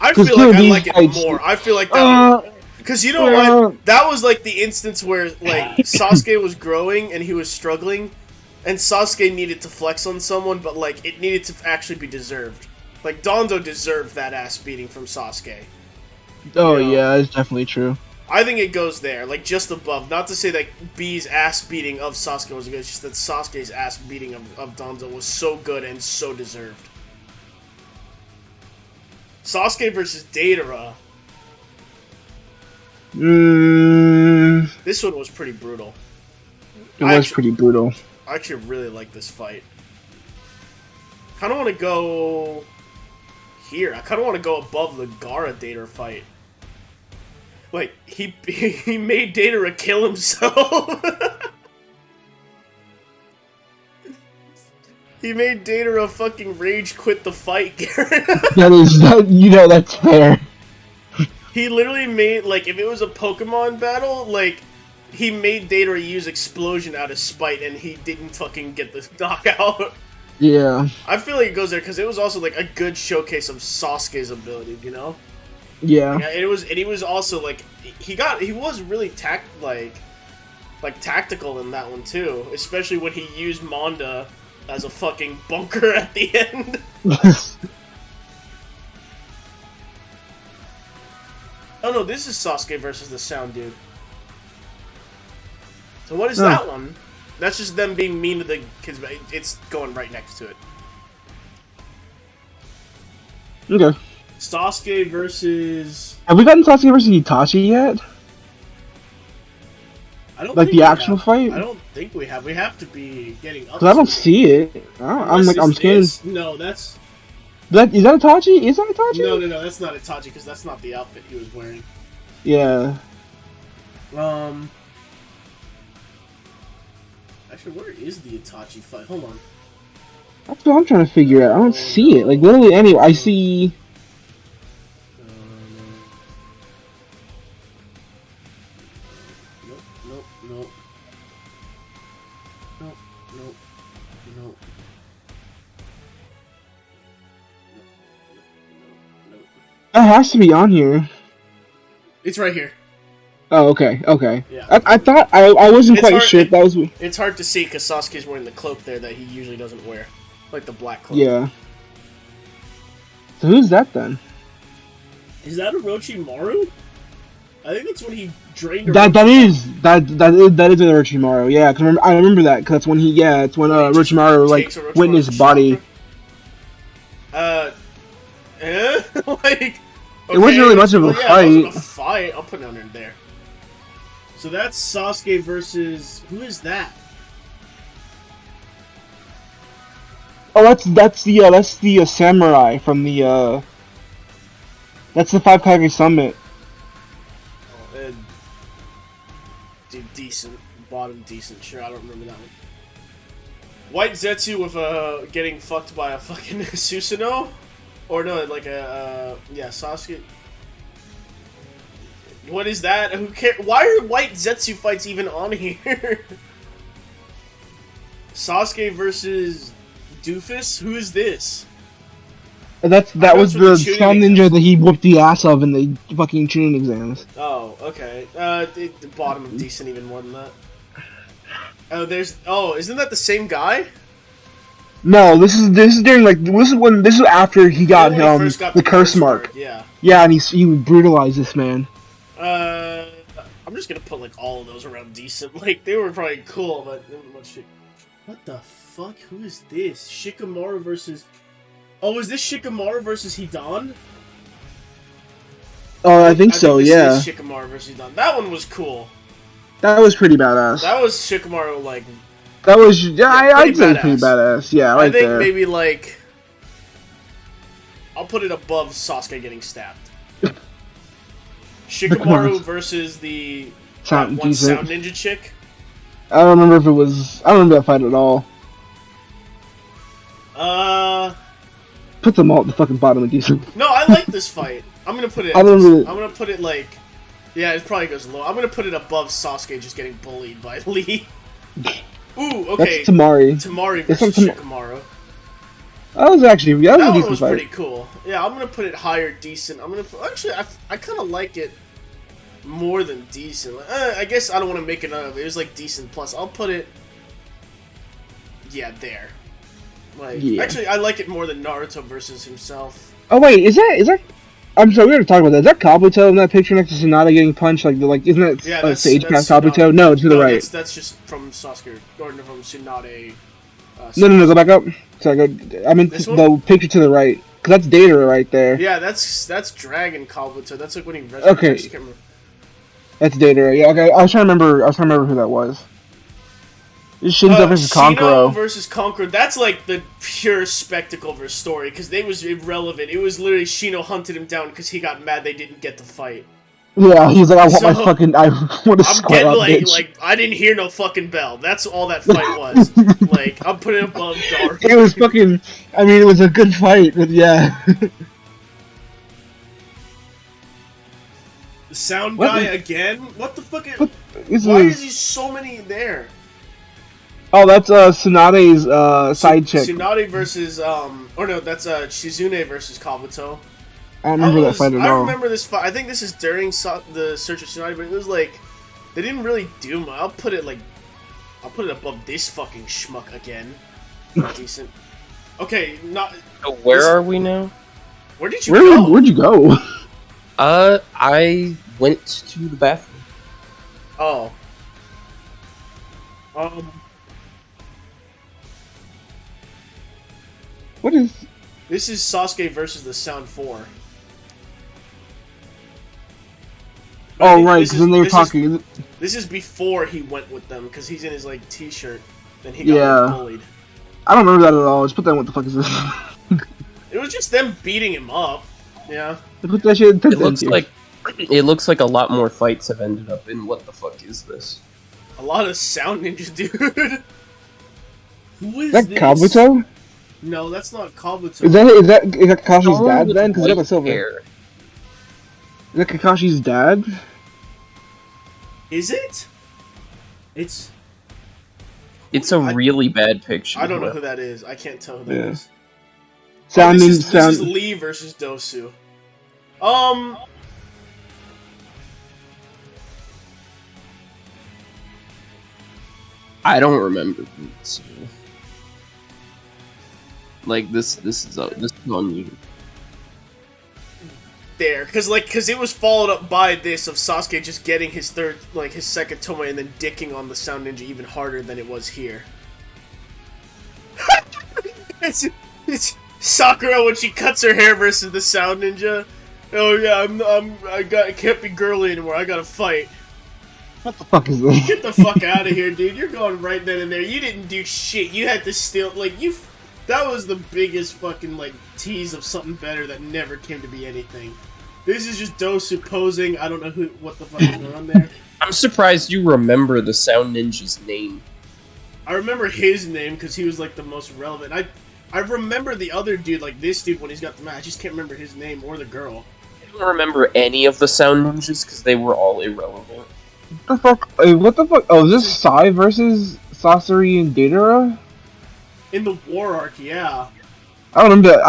I feel like I like it more. I feel like that because you know what? That was like the instance where like Sasuke was growing and he was struggling, and Sasuke needed to flex on someone, but like it needed to actually be deserved. Like Danzo deserved that ass beating from Sasuke. Oh yeah, it's definitely true. I think it goes there, like just above. Not to say that B's ass beating of Sasuke was good, it's just that Sasuke's ass beating of Danzo was so good and so deserved. Sasuke versus Daedra. This one was pretty brutal. It was pretty brutal. I actually really like this fight. Kind of want to go here. I kind of want to go above the Gara Daedra fight. Like, he made Daedra kill himself. He made Daedra fucking rage quit the fight, Garrett. That's fair. He literally made, like, if it was a Pokemon battle, like, he made Daedra use Explosion out of spite, and he didn't fucking get the knockout. Yeah. I feel like it goes there, because it was also, like, a good showcase of Sasuke's ability, you know? Yeah. Like, he was also, like, he was really tactical in that one, too. Especially when he used Manda as a fucking bunker at the end. Oh no, this is Sasuke versus the Sound Dude. So what is that one? That's just them being mean to the kids. It's going right next to it. Okay. Sasuke versus... Have we gotten Sasuke versus Itachi yet? I don't like think the actual fight? I don't think we have. We have to be getting up. Because I don't see it. I'm scared. No, that's... Is that Itachi? Is that Itachi? No, that's not Itachi, because that's not the outfit he was wearing. Yeah. Actually, where is the Itachi fight? Hold on. That's what I'm trying to figure out. I don't see it. Like, literally anywhere. I see... Nope. That has to be on here. It's right here. Oh, okay. Yeah. I thought... I wasn't quite sure if that was... It's hard to see because Sasuke's wearing the cloak there that he usually doesn't wear. Like the black cloak. Yeah. So who's that then? Is that Orochimaru? I think that's when he drained That is Orochimaru, yeah, cause I remember that, cause that's when it's when Orochimaru, like, went in his body. Like, okay, it wasn't really much of a fight. It wasn't a fight. I'll put it under there. So that's Sasuke versus... Who is that? Oh, that's the samurai from the, that's the Five Kage Summit. Decent. Bottom decent. Sure, I don't remember that one. White Zetsu with getting fucked by a fucking Susanoo? Or no, like a, yeah, Sasuke. What is that? Who cares? Why are White Zetsu fights even on here? Sasuke versus Doofus? Who is this? That was the Sound Ninja that he whooped the ass of in the fucking Chunin exams. Oh, okay. The bottom of decent even more than that. Isn't that the same guy? No, this is during this is after he got the curse mark. Yeah. Yeah, and he brutalized this man. I'm just gonna put like all of those around decent. Like they were probably cool, but what the fuck? Who is this? Shikamaru versus... Oh, is this Shikamaru versus Hidan? Oh, I think so, yeah. This is Shikamaru versus Hidan. That one was cool. That was pretty badass. That was Shikamaru, like... That was... Yeah, I'd say pretty badass. Yeah, right there. I think maybe, like... I'll put it above Sasuke getting stabbed. Shikamaru versus the... Sound Ninja chick. I don't remember if it was... I don't remember that fight at all. Put them all at the fucking bottom of decent. No, I like this fight. I'm gonna put it... I'm gonna put it, like... Yeah, it probably goes low. I'm gonna put it above Sasuke just getting bullied by Lee. Ooh, okay. That's Tamari. Tamari versus Shikamaru. That was actually... That was a decent fight. Pretty cool. Yeah, I'm gonna put it higher decent. I'm gonna... Actually, I kind of like it more than decent. I guess I don't want to make it it was like decent plus. I'll put it... Yeah, there. Like, actually, I like it more than Naruto versus himself. Oh wait, is that I'm sorry, we gotta talk about that. Is that Kabuto in that picture next to Tsunade getting punched? Like, isn't that Yeah, Sage that's past Kabuto? No, to the right. That's just from Sasuke, or from Tsunade. No, go back up. Sorry, I meant the picture to the right. Because that's Daedra right there. Yeah, that's Dragon Kabuto. That's like when he okay. That's Daedra. Yeah, okay. I was trying to remember who that was. Shinzo versus Kankuro. Shino versus Kankuro. That's like the pure spectacle of her story, because they was irrelevant. It was literally Shino hunted him down because he got mad they didn't get the fight. Yeah, he's like, I want to square up, bitch. Like, I didn't hear no fucking bell. That's all that fight was. Like, I'm putting it above Dark. It was fucking, I mean, it was a good fight, but yeah. The sound guy again? What the fuck is... Why is he so many there? Oh, that's Tsunade's side chick. Tsunade versus, or no, that's Shizune versus Kabuto. I don't remember that fight at all. I remember this fight. I think this is during the Search of Tsunade, but it was like, they didn't really do much. I'll put it above this fucking schmuck again. Decent. Okay, not... So where are we now? Where did you go? Where'd you go? I went to the bathroom. Oh. What is... This is Sasuke versus the Sound 4. Oh, right, because then they were talking... This is before he went with them, because he's in his, like, t-shirt. Then he got bullied. I don't remember that at all. Just put that in what the fuck is this? It was just them beating him up. Yeah. Put that shit in it looks like a lot more fights have ended up in what the fuck is this? A lot of sound ninjas, dude. Who is that this? Kabuto? No, that's not Kabuto. Is that Kakashi's dad then? Because he got the silver hair. Is that Kakashi's dad? Is it? It's a really bad picture. I don't know who that is. I can't tell who that is. This is Lee versus Dosu. I don't remember this. Like this is unusual. There, because it was followed up by this of Sasuke just getting his second Tomoe and then dicking on the Sound Ninja even harder than it was here. it's Sakura when she cuts her hair versus the Sound Ninja. Oh yeah, I can't be girly anymore. I gotta fight. What the fuck is this? Get the fuck out of here, dude. You're going right then and there. You didn't do shit. You had to steal, that was the biggest fucking, tease of something better that never came to be anything. This is just Dosu posing. I don't know what the fuck is going on there. I'm surprised you remember the Sound Ninja's name. I remember his name because he was, the most relevant. I remember the other dude, this dude, when he's got the match. I just can't remember his name or the girl. I don't remember any of the Sound Ninjas because they were all irrelevant. What the fuck? What the fuck? Oh, is this Sai versus Sasori and Daedra? In the War Arc, yeah. I don't remember that.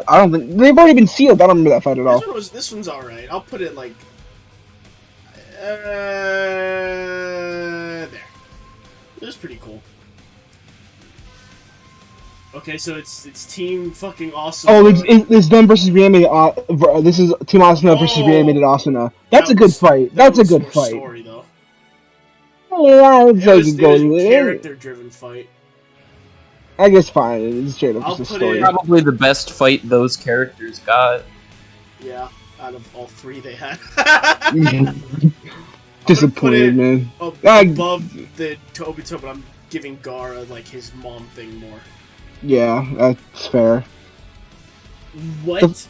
I don't think... They've already been sealed. I don't remember that fight at all. This one's alright. I'll put it, there. It was pretty cool. Okay, so it's Team fucking Asuna. Oh, it's them versus reanimated. This is Team Asuna versus reanimated Asuna. That's a good fight. That's a good fight. Story, though. Yeah, it was a character-driven fight. I guess fine. It's straight up just a story. Probably the best fight those characters got. Yeah, out of all three they had. Disappointed, man. Above the Obito, but I'm giving Gara his mom thing more. Yeah, that's fair. What? Is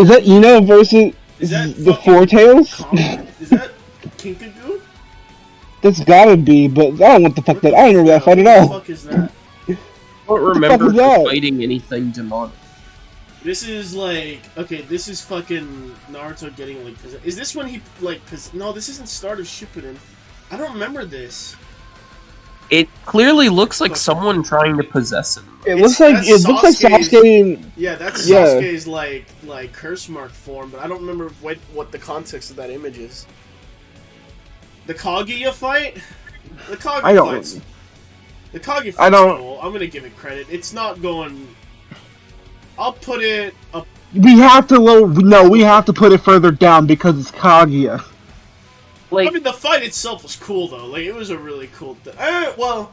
that Ino versus the Four Tails? Is that Kinkagoo? That's gotta be, but I don't know what the fuck that. I don't remember that fight at all. What the fuck is that? I don't remember fighting anything demonic. This is okay, this is fucking Naruto getting is this when he no, this isn't start of Shippuden. I don't remember this. It clearly looks like someone trying to possess him. It looks like Sasuke. Yeah, that's Sasuke's curse mark form, but I don't remember what the context of that image is. The Kaguya fight? The Kaguya fight's cool. I'm gonna give it credit. It's not going... I'll put it We have to we have to put it further down because it's Kaguya. Like, I mean, the fight itself was cool though. Like, it was a really cool thing. Well,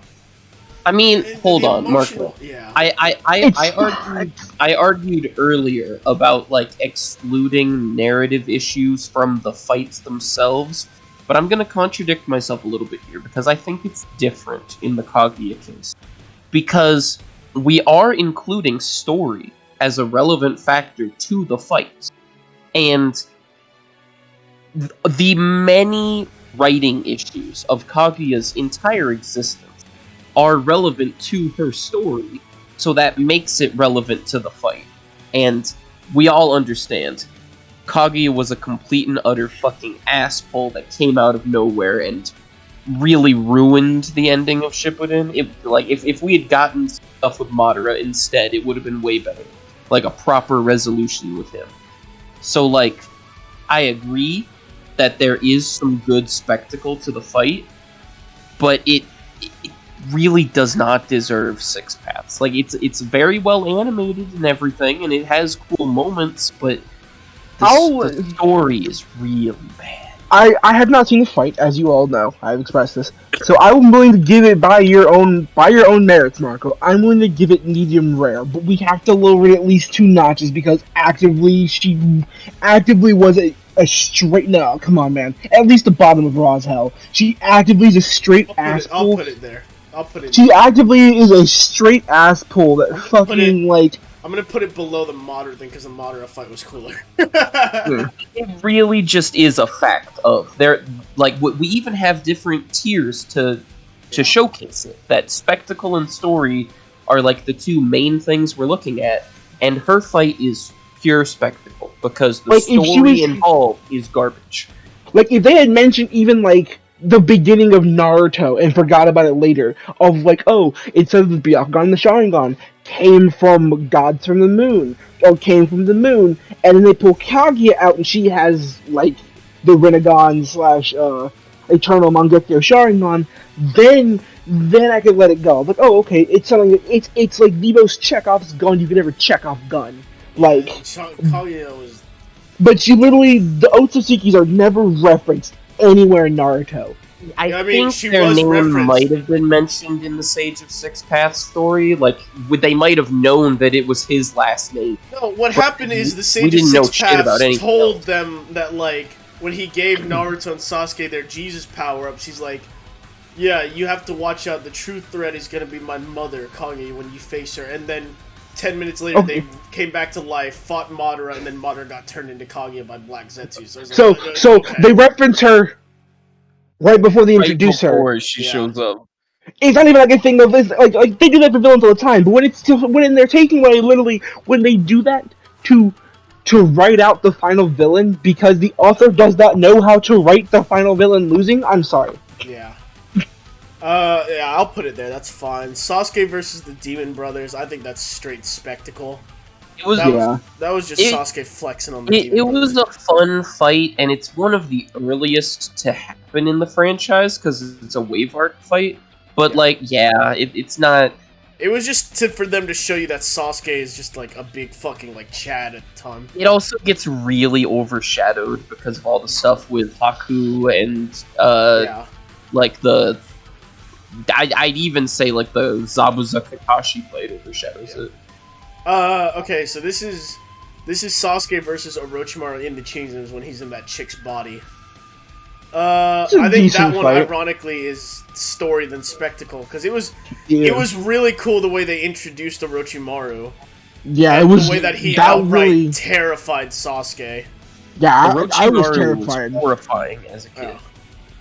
I mean, hold the on, emotional- Marco. Yeah. I argued earlier about like excluding narrative issues from the fights themselves, but I'm gonna contradict myself a little bit here because I think it's different in the Kaguya case. Because we are including story as a relevant factor to the fights. And the many writing issues of Kaguya's entire existence are relevant to her story, so that makes it relevant to the fight. And we all understand, Kaguya was a complete and utter fucking asshole that came out of nowhere and really ruined the ending of Shippuden. If we had gotten stuff with Madara instead, it would have been way better. Like, a proper resolution with him. So, like, I agree that there is some good spectacle to the fight, but it really does not deserve 6 paths. Like, it's very well animated and everything, and it has cool moments, but the story is really bad. I have not seen the fight, as you all know. I've expressed this, so I'm willing to give it by your own merits, Marco. I'm willing to give it medium rare, but we have to lower it at least 2 notches because she actively was a straight. No, come on, man. At least the bottom of Raw's hell. She actively is a straight ass pull. I'll put it there. I'll put it. She actively is a straight ass pull that fucking like. I'm gonna put it below the Madara thing because the Madara fight was cooler. It really just is a fact of there. Like, we even have different tiers to showcase it. That spectacle and story are like the 2 main things we're looking at, and her fight is pure spectacle because the story involved is garbage. Like, if they had mentioned even like the beginning of Naruto and forgot about it later, of like, oh, it says the Byakugan and the Sharingan came from gods from the moon, or came from the moon, and then they pull Kaguya out and she has like the Rinnegan / Eternal Mangekyo Sharingan, then I could let it go. Like, oh, okay, it's something. It's like the most Chekhov's gun you could ever check off gun. Like, Kaguya was. But the Otsutsuki's are never referenced anywhere in Naruto. I think their name might have been mentioned in the Sage of 6 Paths story. Like, they might have known that it was his last name. No, what happened is the Sage of 6 Paths told them that, like, when he gave Naruto and Sasuke their Jesus power-ups, he's like, yeah, you have to watch out, the true threat is gonna be my mother, Kaguya, when you face her. And then 10 minutes later, they came back to life, fought Madara, and then Madara got turned into Kaguya by Black Zetsu. So, they reference her right before they introduce her. Before she shows up. It's not even like a thing of like they do that for villains all the time. But when they're taking away literally when they do that to write out the final villain because the author does not know how to write the final villain losing, I'm sorry. Yeah. Yeah, I'll put it there. That's fine. Sasuke versus the Demon Brothers. I think that's straight spectacle. That was just Sasuke flexing on the Demon Brothers. It was a fun fight, and it's one of the earliest to happen in the franchise because it's a wave arc fight. But it's not. It was just for them to show you that Sasuke is just like a big fucking like Chad at the time. It also gets really overshadowed because of all the stuff with Haku and like the. I'd even say like the Zabuza Kakashi fight overshadows it. Okay, so this is Sasuke versus Orochimaru in the Kingdoms when he's in that chick's body. I think that one, ironically, is story than spectacle because it was really cool the way they introduced Orochimaru. Yeah, it was the way that he outright terrified Sasuke. Yeah, I was terrified. Was horrifying as a kid.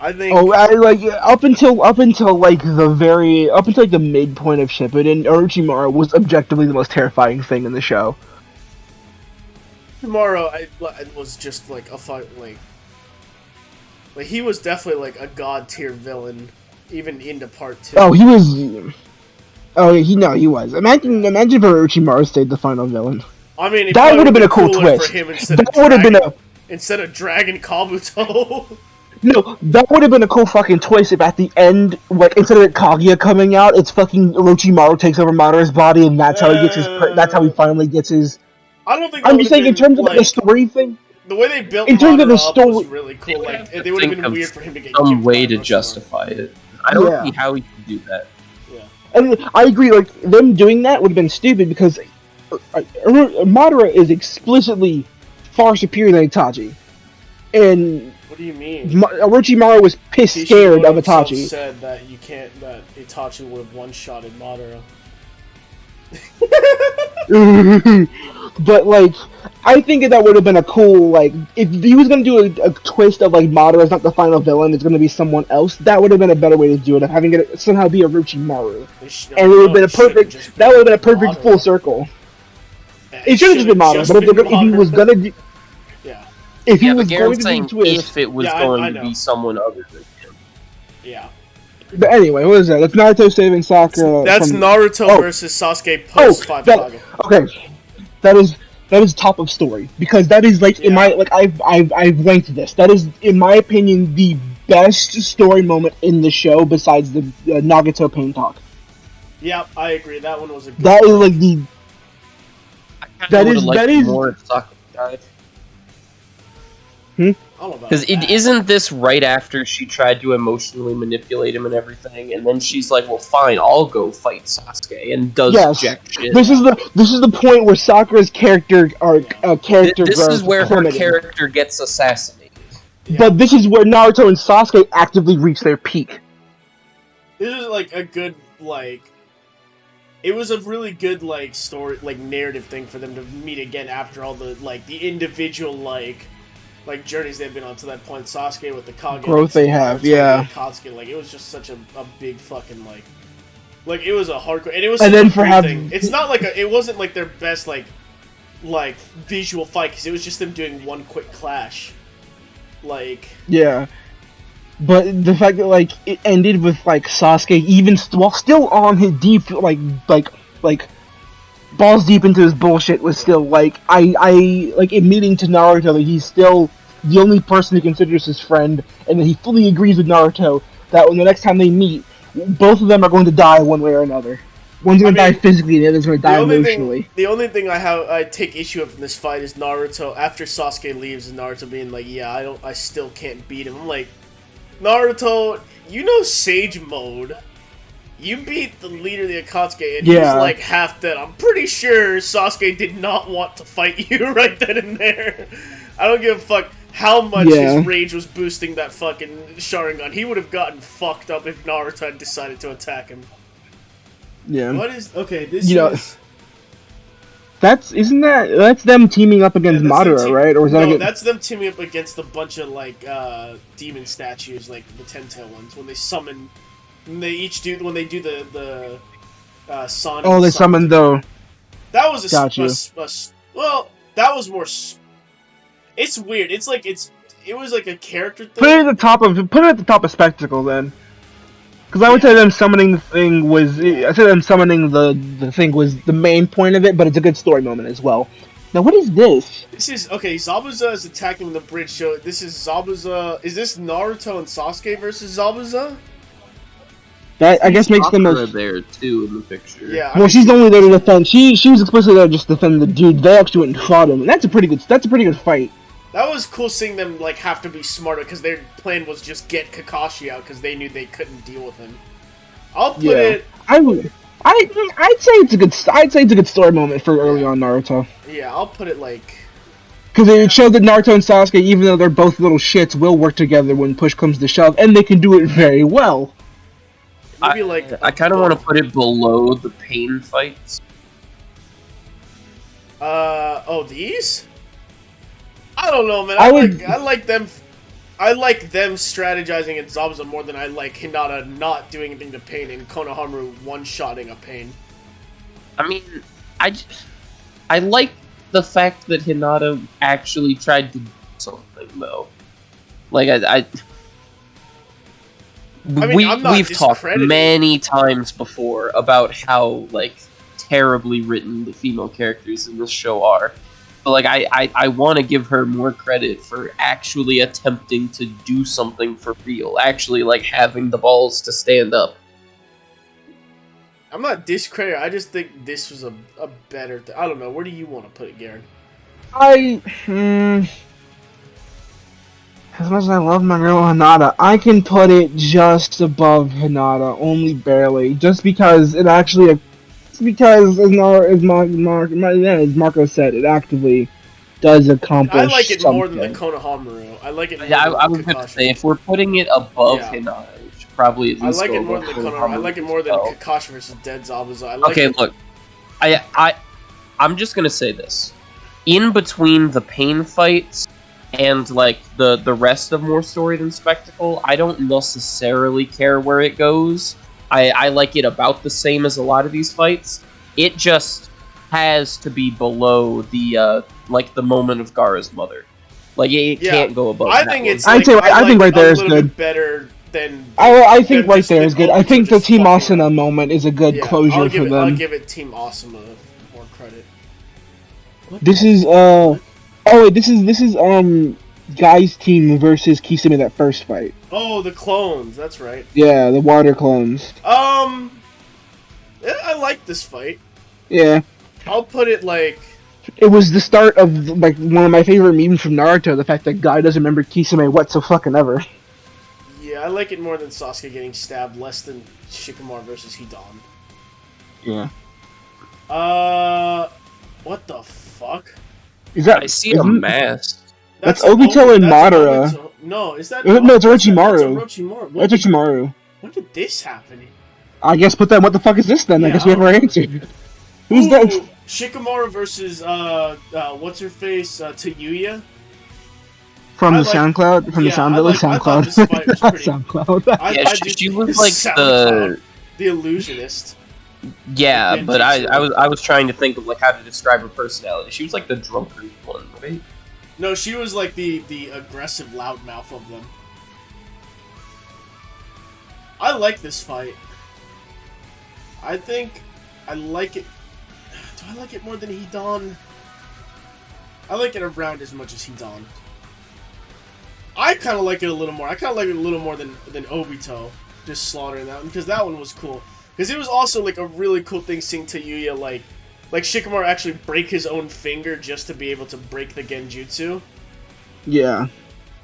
I think. Up until the midpoint of Shippuden, Orochimaru was objectively the most terrifying thing in the show. Orochimaru, was just like a fight, like he was definitely like a god tier villain, even into part 2. Oh, he was. Oh, he was. Imagine if Orochimaru stayed the final villain. I mean, that would have been a cool twist. For him instead of Dragon Kabuto. No, that would have been a cool fucking twist if at the end, like, instead of Kaguya coming out, it's fucking Orochimaru takes over Madara's body, and that's how he gets his. That's how he finally gets his I don't think. I'm just saying, in terms of the story thing. The way they built in terms of the story, was really cool. Like, it would have been weird for him to get some way to justify it. I don't see how he could do that. Yeah, and I agree. Like, them doing that would have been stupid because Madara is explicitly far superior than Itachi. And what do you mean? Orochimaru was scared of Itachi. Said that that Itachi would have one-shotted Madara. But like, I think that would have been a cool, like, if he was gonna do a twist of like Madara's not the final villain, it's gonna be someone else. That would have been a better way to do it, of having it somehow be Orochimaru, and it would have been a perfect. That would have been a perfect full circle. Yeah, it should have just been Madara, but if he was gonna do, if he was going to do a twist, if it was going to be someone other than him, But anyway, what is that? That's Naruto saving Sakura. That's Naruto versus Sasuke post 5 Hokage. Okay, that is top of story, because that is like in my I've ranked this. That is, in my opinion, the best story moment in the show besides the Nagato pain talk. Yeah, I agree. That one was a good That is like the. That is more if Sakura died. Because isn't this right after she tried to emotionally manipulate him and everything, and then she's like, "Well, fine, I'll go fight Sasuke," and does jack shit. This is the point where Sakura's character This is where her character gets assassinated. Yeah. But this is where Naruto and Sasuke actively reach their peak. This is like a good It was a really good story, narrative thing for them to meet again after all the the individual journeys they've been on to that point. Sasuke with the Kage growth they have, Katsuki, it was just such a big fucking it was a hardcore, and it was. And then for having, it's not it wasn't their best visual fight, because it was just them doing one quick clash. Yeah, but the fact that it ended with Sasuke even while still on his deep balls deep into his bullshit was still admitting to Naruto that he's still the only person he considers his friend, and that he fully agrees with Naruto that when the next time they meet, both of them are going to die one way or another. One's going to die physically, and the other's going to die emotionally. The only thing I take issue with in this fight is Naruto, after Sasuke leaves, and Naruto being I still can't beat him. I'm like, Naruto, Sage Mode. You beat the leader of the Akatsuki, and he's half dead. I'm pretty sure Sasuke did not want to fight you right then and there. I don't give a fuck how much his rage was boosting that fucking Sharingan. He would have gotten fucked up if Naruto had decided to attack him. Yeah. What is... Okay, this is... That's them teaming up against Madara, right? Or is that that's them teaming up against a bunch of, demon statues, the Ten-Tail ones, when they summon... And they each do when they do the Sonic. Oh, they summoned though. That was well, that was more. It's weird. It was a character thing. Put it at the top of Spectacle then, because I would say them summoning the thing was. I say them summoning the thing was the main point of it, but it's a good story moment as well. Now, what is this? This is Zabuza is attacking the bridge. So this is Zabuza. Is this Naruto and Sasuke versus Zabuza? That, I guess, makes them there too in the picture. Yeah. Well, she's only there to defend. She was explicitly there just to defend the dude. They actually went and fought him, and that's a pretty good fight. That was cool seeing them have to be smarter, because their plan was just get Kakashi out, because they knew they couldn't deal with him. I'll put it. I'd say it's a good story moment for early on Naruto. Yeah, I'll put it because it shows that Naruto and Sasuke, even though they're both little shits, will work together when push comes to shove, and they can do it very well. I kind of want to put it below the pain fights. These? I don't know, man. I like them. I like them strategizing against Zabuza more than I like Hinata not doing anything to Pain and Konohamaru one-shotting a Pain. I mean, I like the fact that Hinata actually tried to do something, though. We've talked many times before about how terribly written the female characters in this show are. But I want to give her more credit for actually attempting to do something for real, actually having the balls to stand up. I'm not discrediting. I just think this was a better. I don't know. Where do you want to put it, Garen? As much as I love my girl Hinata, I can put it just above Hinata, only barely, just because it actually, because as Marco said, it actively does accomplish I like it something. more than the Konohamaru. I like it more Yeah, than I was gonna say if we're putting it above Hinata, which probably at I least like go it more than the above Konohamaru. I like it more than well. Kakashi versus Dead Zabuza. Look, I'm just gonna say this. In between the pain fights and like the rest of More Story Than Spectacle, I don't necessarily care where it goes. I like it about the same as a lot of these fights. It just has to be below the like the moment of Gara's mother. Like it can't go above. I that think one. it's. Like, I think right there is good. Better than. I think right there is than good. I think the Team fucking Asuna moment is a good closure for them. I'll give it Team Asuna more credit. This is oh wait, this is Guy's team versus Kisame that first fight. Oh, the clones. That's right. Yeah, the water clones. I like this fight. Yeah. I'll put it like. It was the start of like one of my favorite memes from Naruto. The fact that Guy doesn't remember Kisame whatsoever. Yeah, I like it more than Sasuke getting stabbed, less than Shikamaru versus Hidan. Yeah. What the fuck? Is that? I see a mask. That's Obito and Madara. No, is that? No, it's Orochimaru. That's Orochimaru. That's Orochimaru. When did this happen? I guess put that. What the fuck is this then? Yeah, I guess we have our answer. Who's that? Shikamaru versus what's her face? Tayuya. From the SoundCloud, from the SoundCloud. I thought this fight was pretty. SoundCloud. She was like the illusionist. Yeah, but I was trying to think of like how to describe her personality. She was like the drunkard one, right? No, she was like the aggressive loudmouth of them. I like this fight. I think I like it. Do I like it more than Hidan? I like it around as much as Hidan. I kind of like it a little more. I kind of like it a little more than Obito, just slaughtering that one, because that one was cool. Because it was also like a really cool thing seeing Tayuya like Shikamaru actually break his own finger just to be able to break the Genjutsu. Yeah.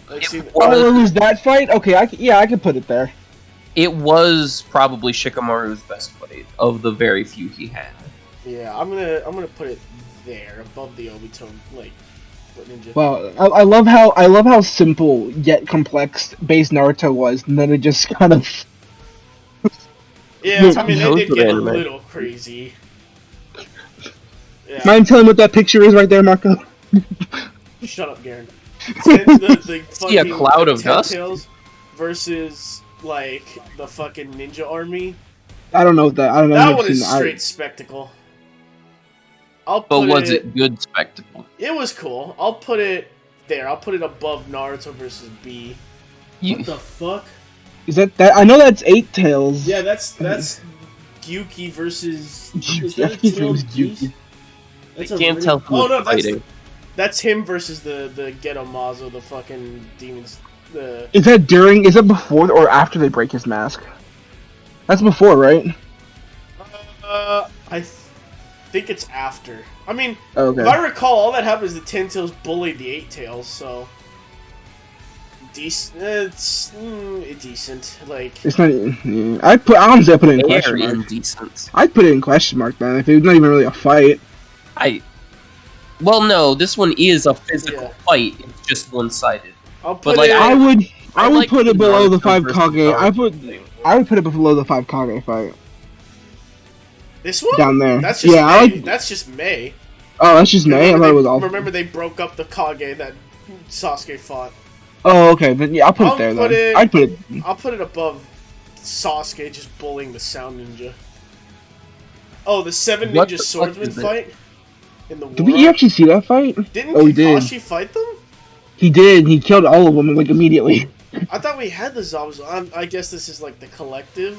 Like, it was that fight? Okay, I could put it there. It was probably Shikamaru's best fight of the very few he had. Yeah, I'm gonna put it there above the Obito like ninja. Well, I love how simple yet complex base Naruto was, and then it just kind of. Yeah, I mean they did get a little crazy. Yeah. Mind telling what that picture is right there, Marco? Shut up, Garen. The See a cloud of dust versus like the fucking ninja army. I don't know what that. I don't know. That one is straight spectacle. But was it good spectacle? It was cool. I'll put it there. I'll put it above Naruto versus B. What the fuck? Is that? I know that's 8 Tails. Yeah, that's Gyuki versus. Is that Gyuki? I can't tell who no, fighting. That's him versus the Ghetto Mazo, the fucking demons. Is that during? Is it before or after they break his mask? That's before, right? I think it's after. I mean, okay. If I recall, all that happened is the 10 Tails bullied the 8 Tails, so decent. It's decent. Like it's not. Yeah. I'd put it in question mark. Indecent. I'd put it in question mark, man. If it was not even really a fight. Well, no, this one is a physical fight. It's just one-sided. I'll put but like, I would put it below the 5 Kage. I would put it below the 5 Kage fight. This one? Down there. That's just May. That's just May. Oh, that's just May? I thought it was all... Remember they broke up the Kage that Sasuke fought. Oh, okay. Then yeah, I'll put it there, then. I'd put it... I'll put it above Sasuke just bullying the Sound Ninja. Oh, the 7 Ninja Swordsman fight? In the war? Did we actually see that fight? Didn't Kakashi fight them? He did. He killed all of them, like, immediately. I thought we had the Zabuza. I guess this is, like, the collective.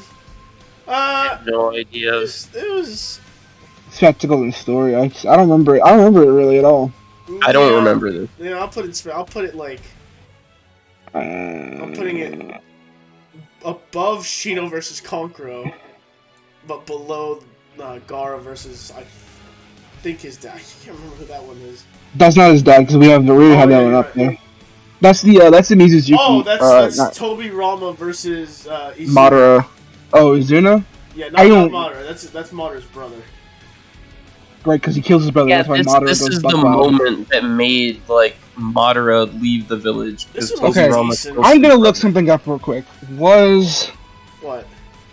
I have no idea. It was... Spectacle and story. I don't remember it. I don't remember it really at all. I don't remember this. Yeah, I'll put it like... I'm putting it above Shino versus Konkuro. but below Gara versus I think his dad. I can't remember who that one is. That's not his dad because we have that one up there. That's the Mizuzuki. Oh, that's not Tobi Rama versus Izuna. Madara. Oh, Izuna? Yeah, not Madara. That's Madara's brother. Right, because he kills his brother. Yeah, that's why Madara this goes is buck the wild. moment that made like Madara leave the village. This because one was Okay, Rama decent. kills I'm his gonna look brother. something up real quick. Was What?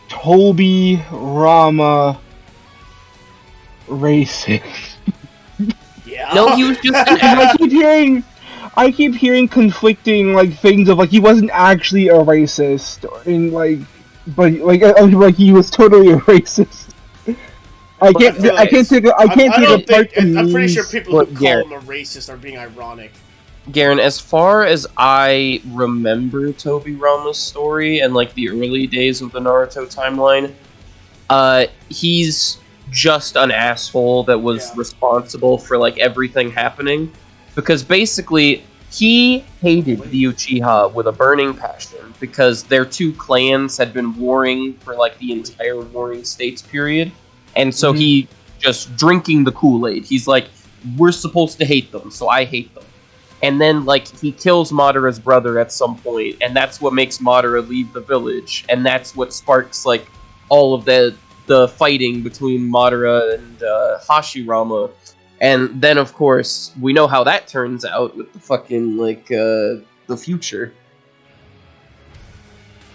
Tobi Rama racist? Yeah. No, he was just an Because I keep hearing conflicting like things of like he wasn't actually a racist, and like he was totally a racist. I can't take apart the I'm pretty sure memes. people who Look, call Garrett. him a racist are being ironic. Garen, as far as I remember Tobi Rama's story and like the early days of the Naruto timeline, he's just an asshole that was responsible for like everything happening. Because basically, he hated the Uchiha with a burning passion because their two clans had been warring for like the entire Warring States period. And so he just drinking the Kool-Aid. He's like, we're supposed to hate them, so I hate them. And then, like, he kills Madara's brother at some point, and that's what makes Madara leave the village. And that's what sparks, like, all of the fighting between Madara and Hashirama. And then, of course, we know how that turns out with the fucking, like, the future.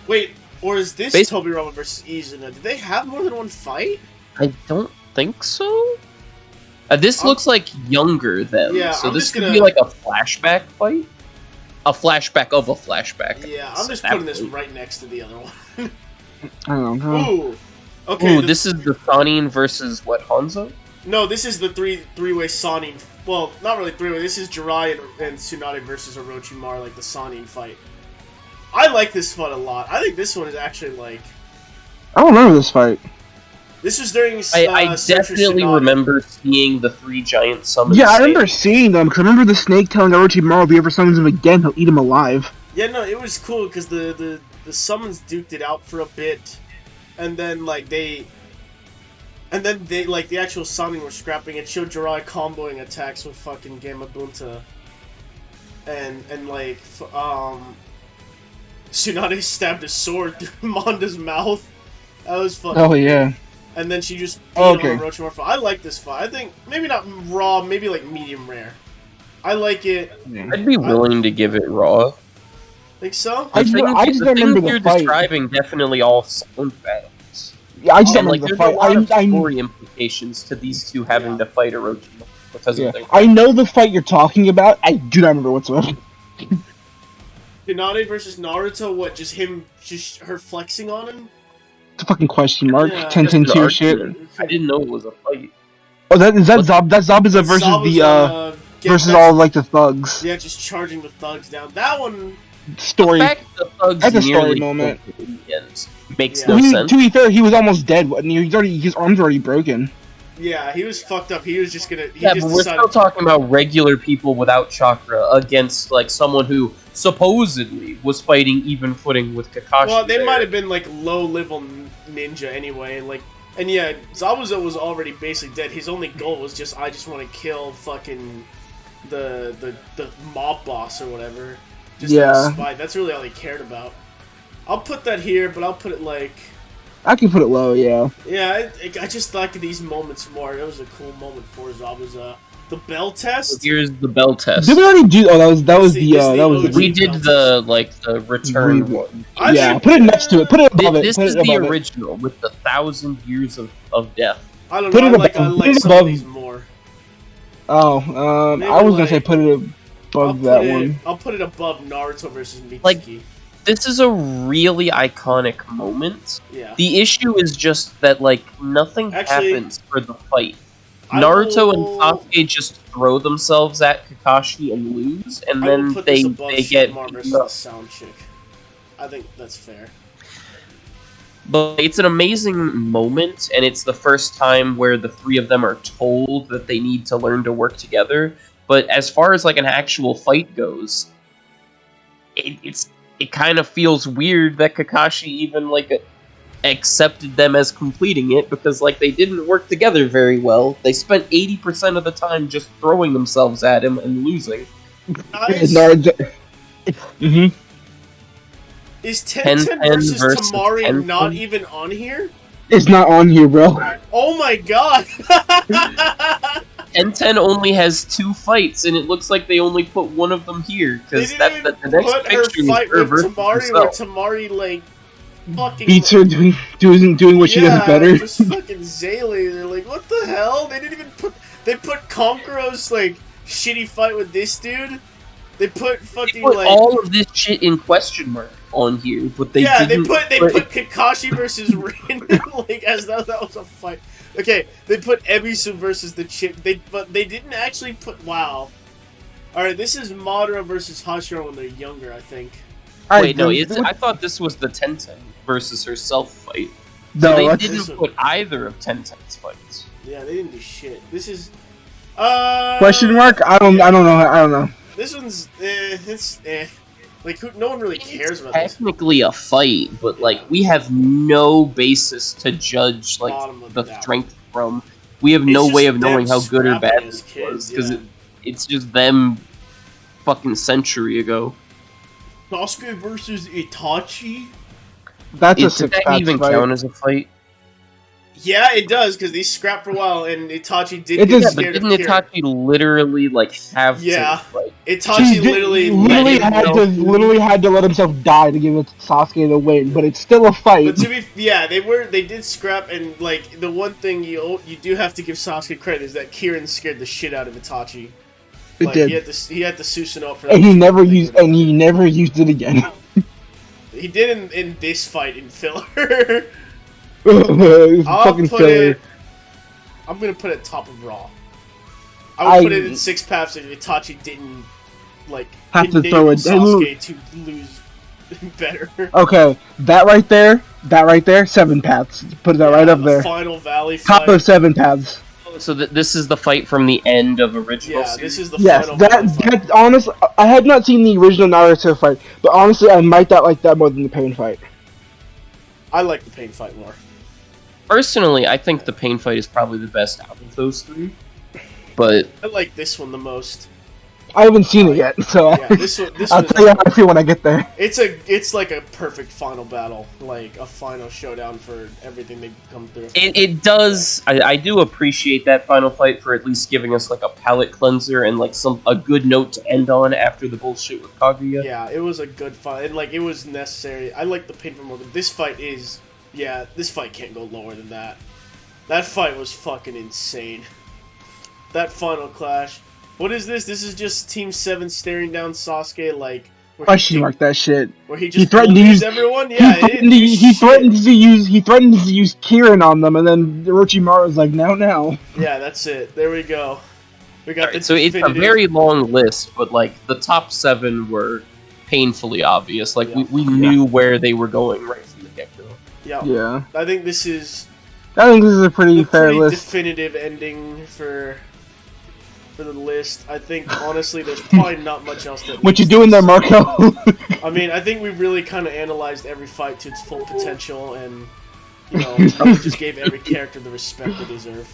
Wait, or is this Tobi Rama versus Izuna? Did they have more than one fight? I don't think so. This looks like younger than. Yeah, so I'm this just could gonna- be like a flashback fight? A flashback of a flashback. Yeah, I'm just putting this right next to the other one. I don't know. Ooh. Okay. Ooh, this is the Sanin versus what, Hanzo? No, this is the three-way Sanin. Well, not really three-way. This is Jirai and Tsunade versus Orochimaru, like the Sanin fight. I like this fight a lot. I think this one is actually like. I don't remember this fight. This was during. I Search for definitely Tsunade. remember seeing the three giant summons. Yeah, I remember seeing them, because I remember the snake telling Orochimaru if he ever summons him again, he'll eat him alive. Yeah, no, it was cool because the summons duked it out for a bit, and then like the actual summoning were scrapping. It showed Jirai comboing attacks with fucking Gamabunta, and like Tsunade stabbed a sword through Manda's mouth. That was fucking. Oh yeah. And then she just beat him on Orochimaru. I like this fight. I think maybe not raw, maybe like medium rare. I like it. I'd be willing to give it raw. Think so? I just don't remember the you're fight. describing definitely all sound battles. Yeah, I just don't And like, remember the there's a fight. lot of story implications to these two having to fight Orochimaru because of their. I know the fight you're talking about. I do not remember whatsoever. Tsunade versus Naruto, what, just her flexing on him? It's a fucking question mark. Yeah. 10-10-2 shit. I didn't know it was a fight. Oh, that Zabuza versus Zabuza, versus all like the thugs. Yeah, just charging the thugs down. That one. Story. The fact the thugs That's a story nearly moment. killed him in the end makes Yeah. no sense. To be fair, he was almost dead. Wasn't he? His arms were already broken. Yeah, he was fucked up. He was just gonna. He Yeah, just but we're still talking about regular people without chakra against like someone who supposedly was fighting even footing with Kakashi. Well, they there. might have been like low level ninja anyway. Like, and yeah, Zabuza was already basically dead. His only goal was just, I just want to kill fucking the mob boss or whatever. Just to spite. That's really all he cared about. I'll put that here, but I'll put it like. I can put it low, yeah. Yeah, I just like these moments more. That was a cool moment for Zabuza. The bell test. Here's the bell test. Did we already do? Oh, that was the OG. We did the return one. Yeah, put it next to it. Put it above it. This Put is it the above it. original with the 1,000 years of death. I don't Put know. it I above- like put it some of above- these more. Oh, Maybe I was gonna say like- put it above that one. I'll put it above Naruto versus Mitsuki. Like, this is a really iconic moment. Yeah. The issue is just that like nothing Actually, happens for the fight. I Naruto will- and Sasuke just throw themselves at Kakashi and lose, and I will then put they this above get Shikamaru versus beaten the up. sound chick. I think that's fair. But it's an amazing moment, and it's the first time where the three of them are told that they need to learn to work together. But as far as like an actual fight goes, it kind of feels weird that Kakashi even like accepted them as completing it because, like, they didn't work together very well. They spent 80% of the time just throwing themselves at him and losing. Guys, Mm-hmm. is 10-10 versus Tamari 10-10? not even on here? It's not on here, bro. Oh my god! 10-10 only has 2 fights, and it looks like they only put one of them here because the next put her picture fight is her with versus Tamari, where herself. Tamari like fucking Beats her doing what she does better. just fucking Zaylee. They're like, what the hell? They didn't even put. They put Conqueror's like shitty fight with this dude. They put fucking They put like all of this shit in question mark on here, but they didn't. they put Kakashi versus Rin like as that was a fight. Okay, they put Ebisu versus the chick. But they didn't actually put. Wow. All right, this is Madara versus Hashira when they're younger, I think. Wait, no, I thought this was the 10-10 versus herself fight. No, So they that's- didn't put either of 10-10's fights. Yeah, they didn't do shit. This is Question mark? I don't know. This one's it's like no one really cares about this. Technically a fight, but like we have no basis to judge like Bottom of the the strength from. We have It's no just way of them knowing how good or scrapping bad as this kids, was because yeah. it's just them fucking century ago. Sasuke versus Itachi? That's a Does six that pack even fight. count as a fight? Yeah, it does, because they scrapped for a while, and Itachi did It get does- Yeah, but scared of didn't Kira. Itachi literally like have Yeah. to fight? Itachi She literally literally had to let himself die to give it to Sasuke the win, but it's still a fight. But to be, they did scrap, and like the one thing you do have to give Sasuke credit is that Kirin scared the shit out of Itachi. It Like, did. He had to Susanoo up for that. And he never used it again. He did in this fight in filler. It was I'll fucking put filler. it. I'm gonna put it top of Raw. I would put it in 6 paths if Itachi didn't like Have to enable throw it- Sasuke to lose better. Okay, that right there, 7 paths. Put that right up the there. Final Valley Top fight. of 7 paths. So this is the fight from the end of original Yeah, series. this is the Yes, Final Valley fight. that honestly, I had not seen the original Naruto fight, but honestly, I might not like that more than the Pain fight. I like the Pain fight more. Personally, I think the Pain fight is probably the best out of those 3. But I like this one the most. I haven't seen it yet, so Yeah, this I'll one tell you how I feel when I get there. it's like a perfect final battle, like a final showdown for everything they come through. it does. I do appreciate that final fight for at least giving us like a palate cleanser and like a good note to end on after the bullshit with Kaguya. Yeah, it was a good fight, and like it was necessary. I like the Pain fight more, but this fight is, this fight can't go lower than that. That fight was fucking insane. That final clash. What is this? This is just Team 7 staring down Sasuke like. Question mark that shit. Where he just threatened to bullies use everyone. Yeah, he threatened to use Kirin on them, and then Orochimaru was like, now. Yeah, that's it. There we go. We got Alright, so it's a very long list, but like the top 7 were painfully obvious. Like we knew where they were going right from the get-go. Yeah. I think this is I think this is a pretty a fair pretty list. definitive ending for the list. I think honestly, there's probably not much else that. What you doing there, Marco? I mean, I think we really kind of analyzed every fight to its full potential, and we just gave every character the respect they deserve.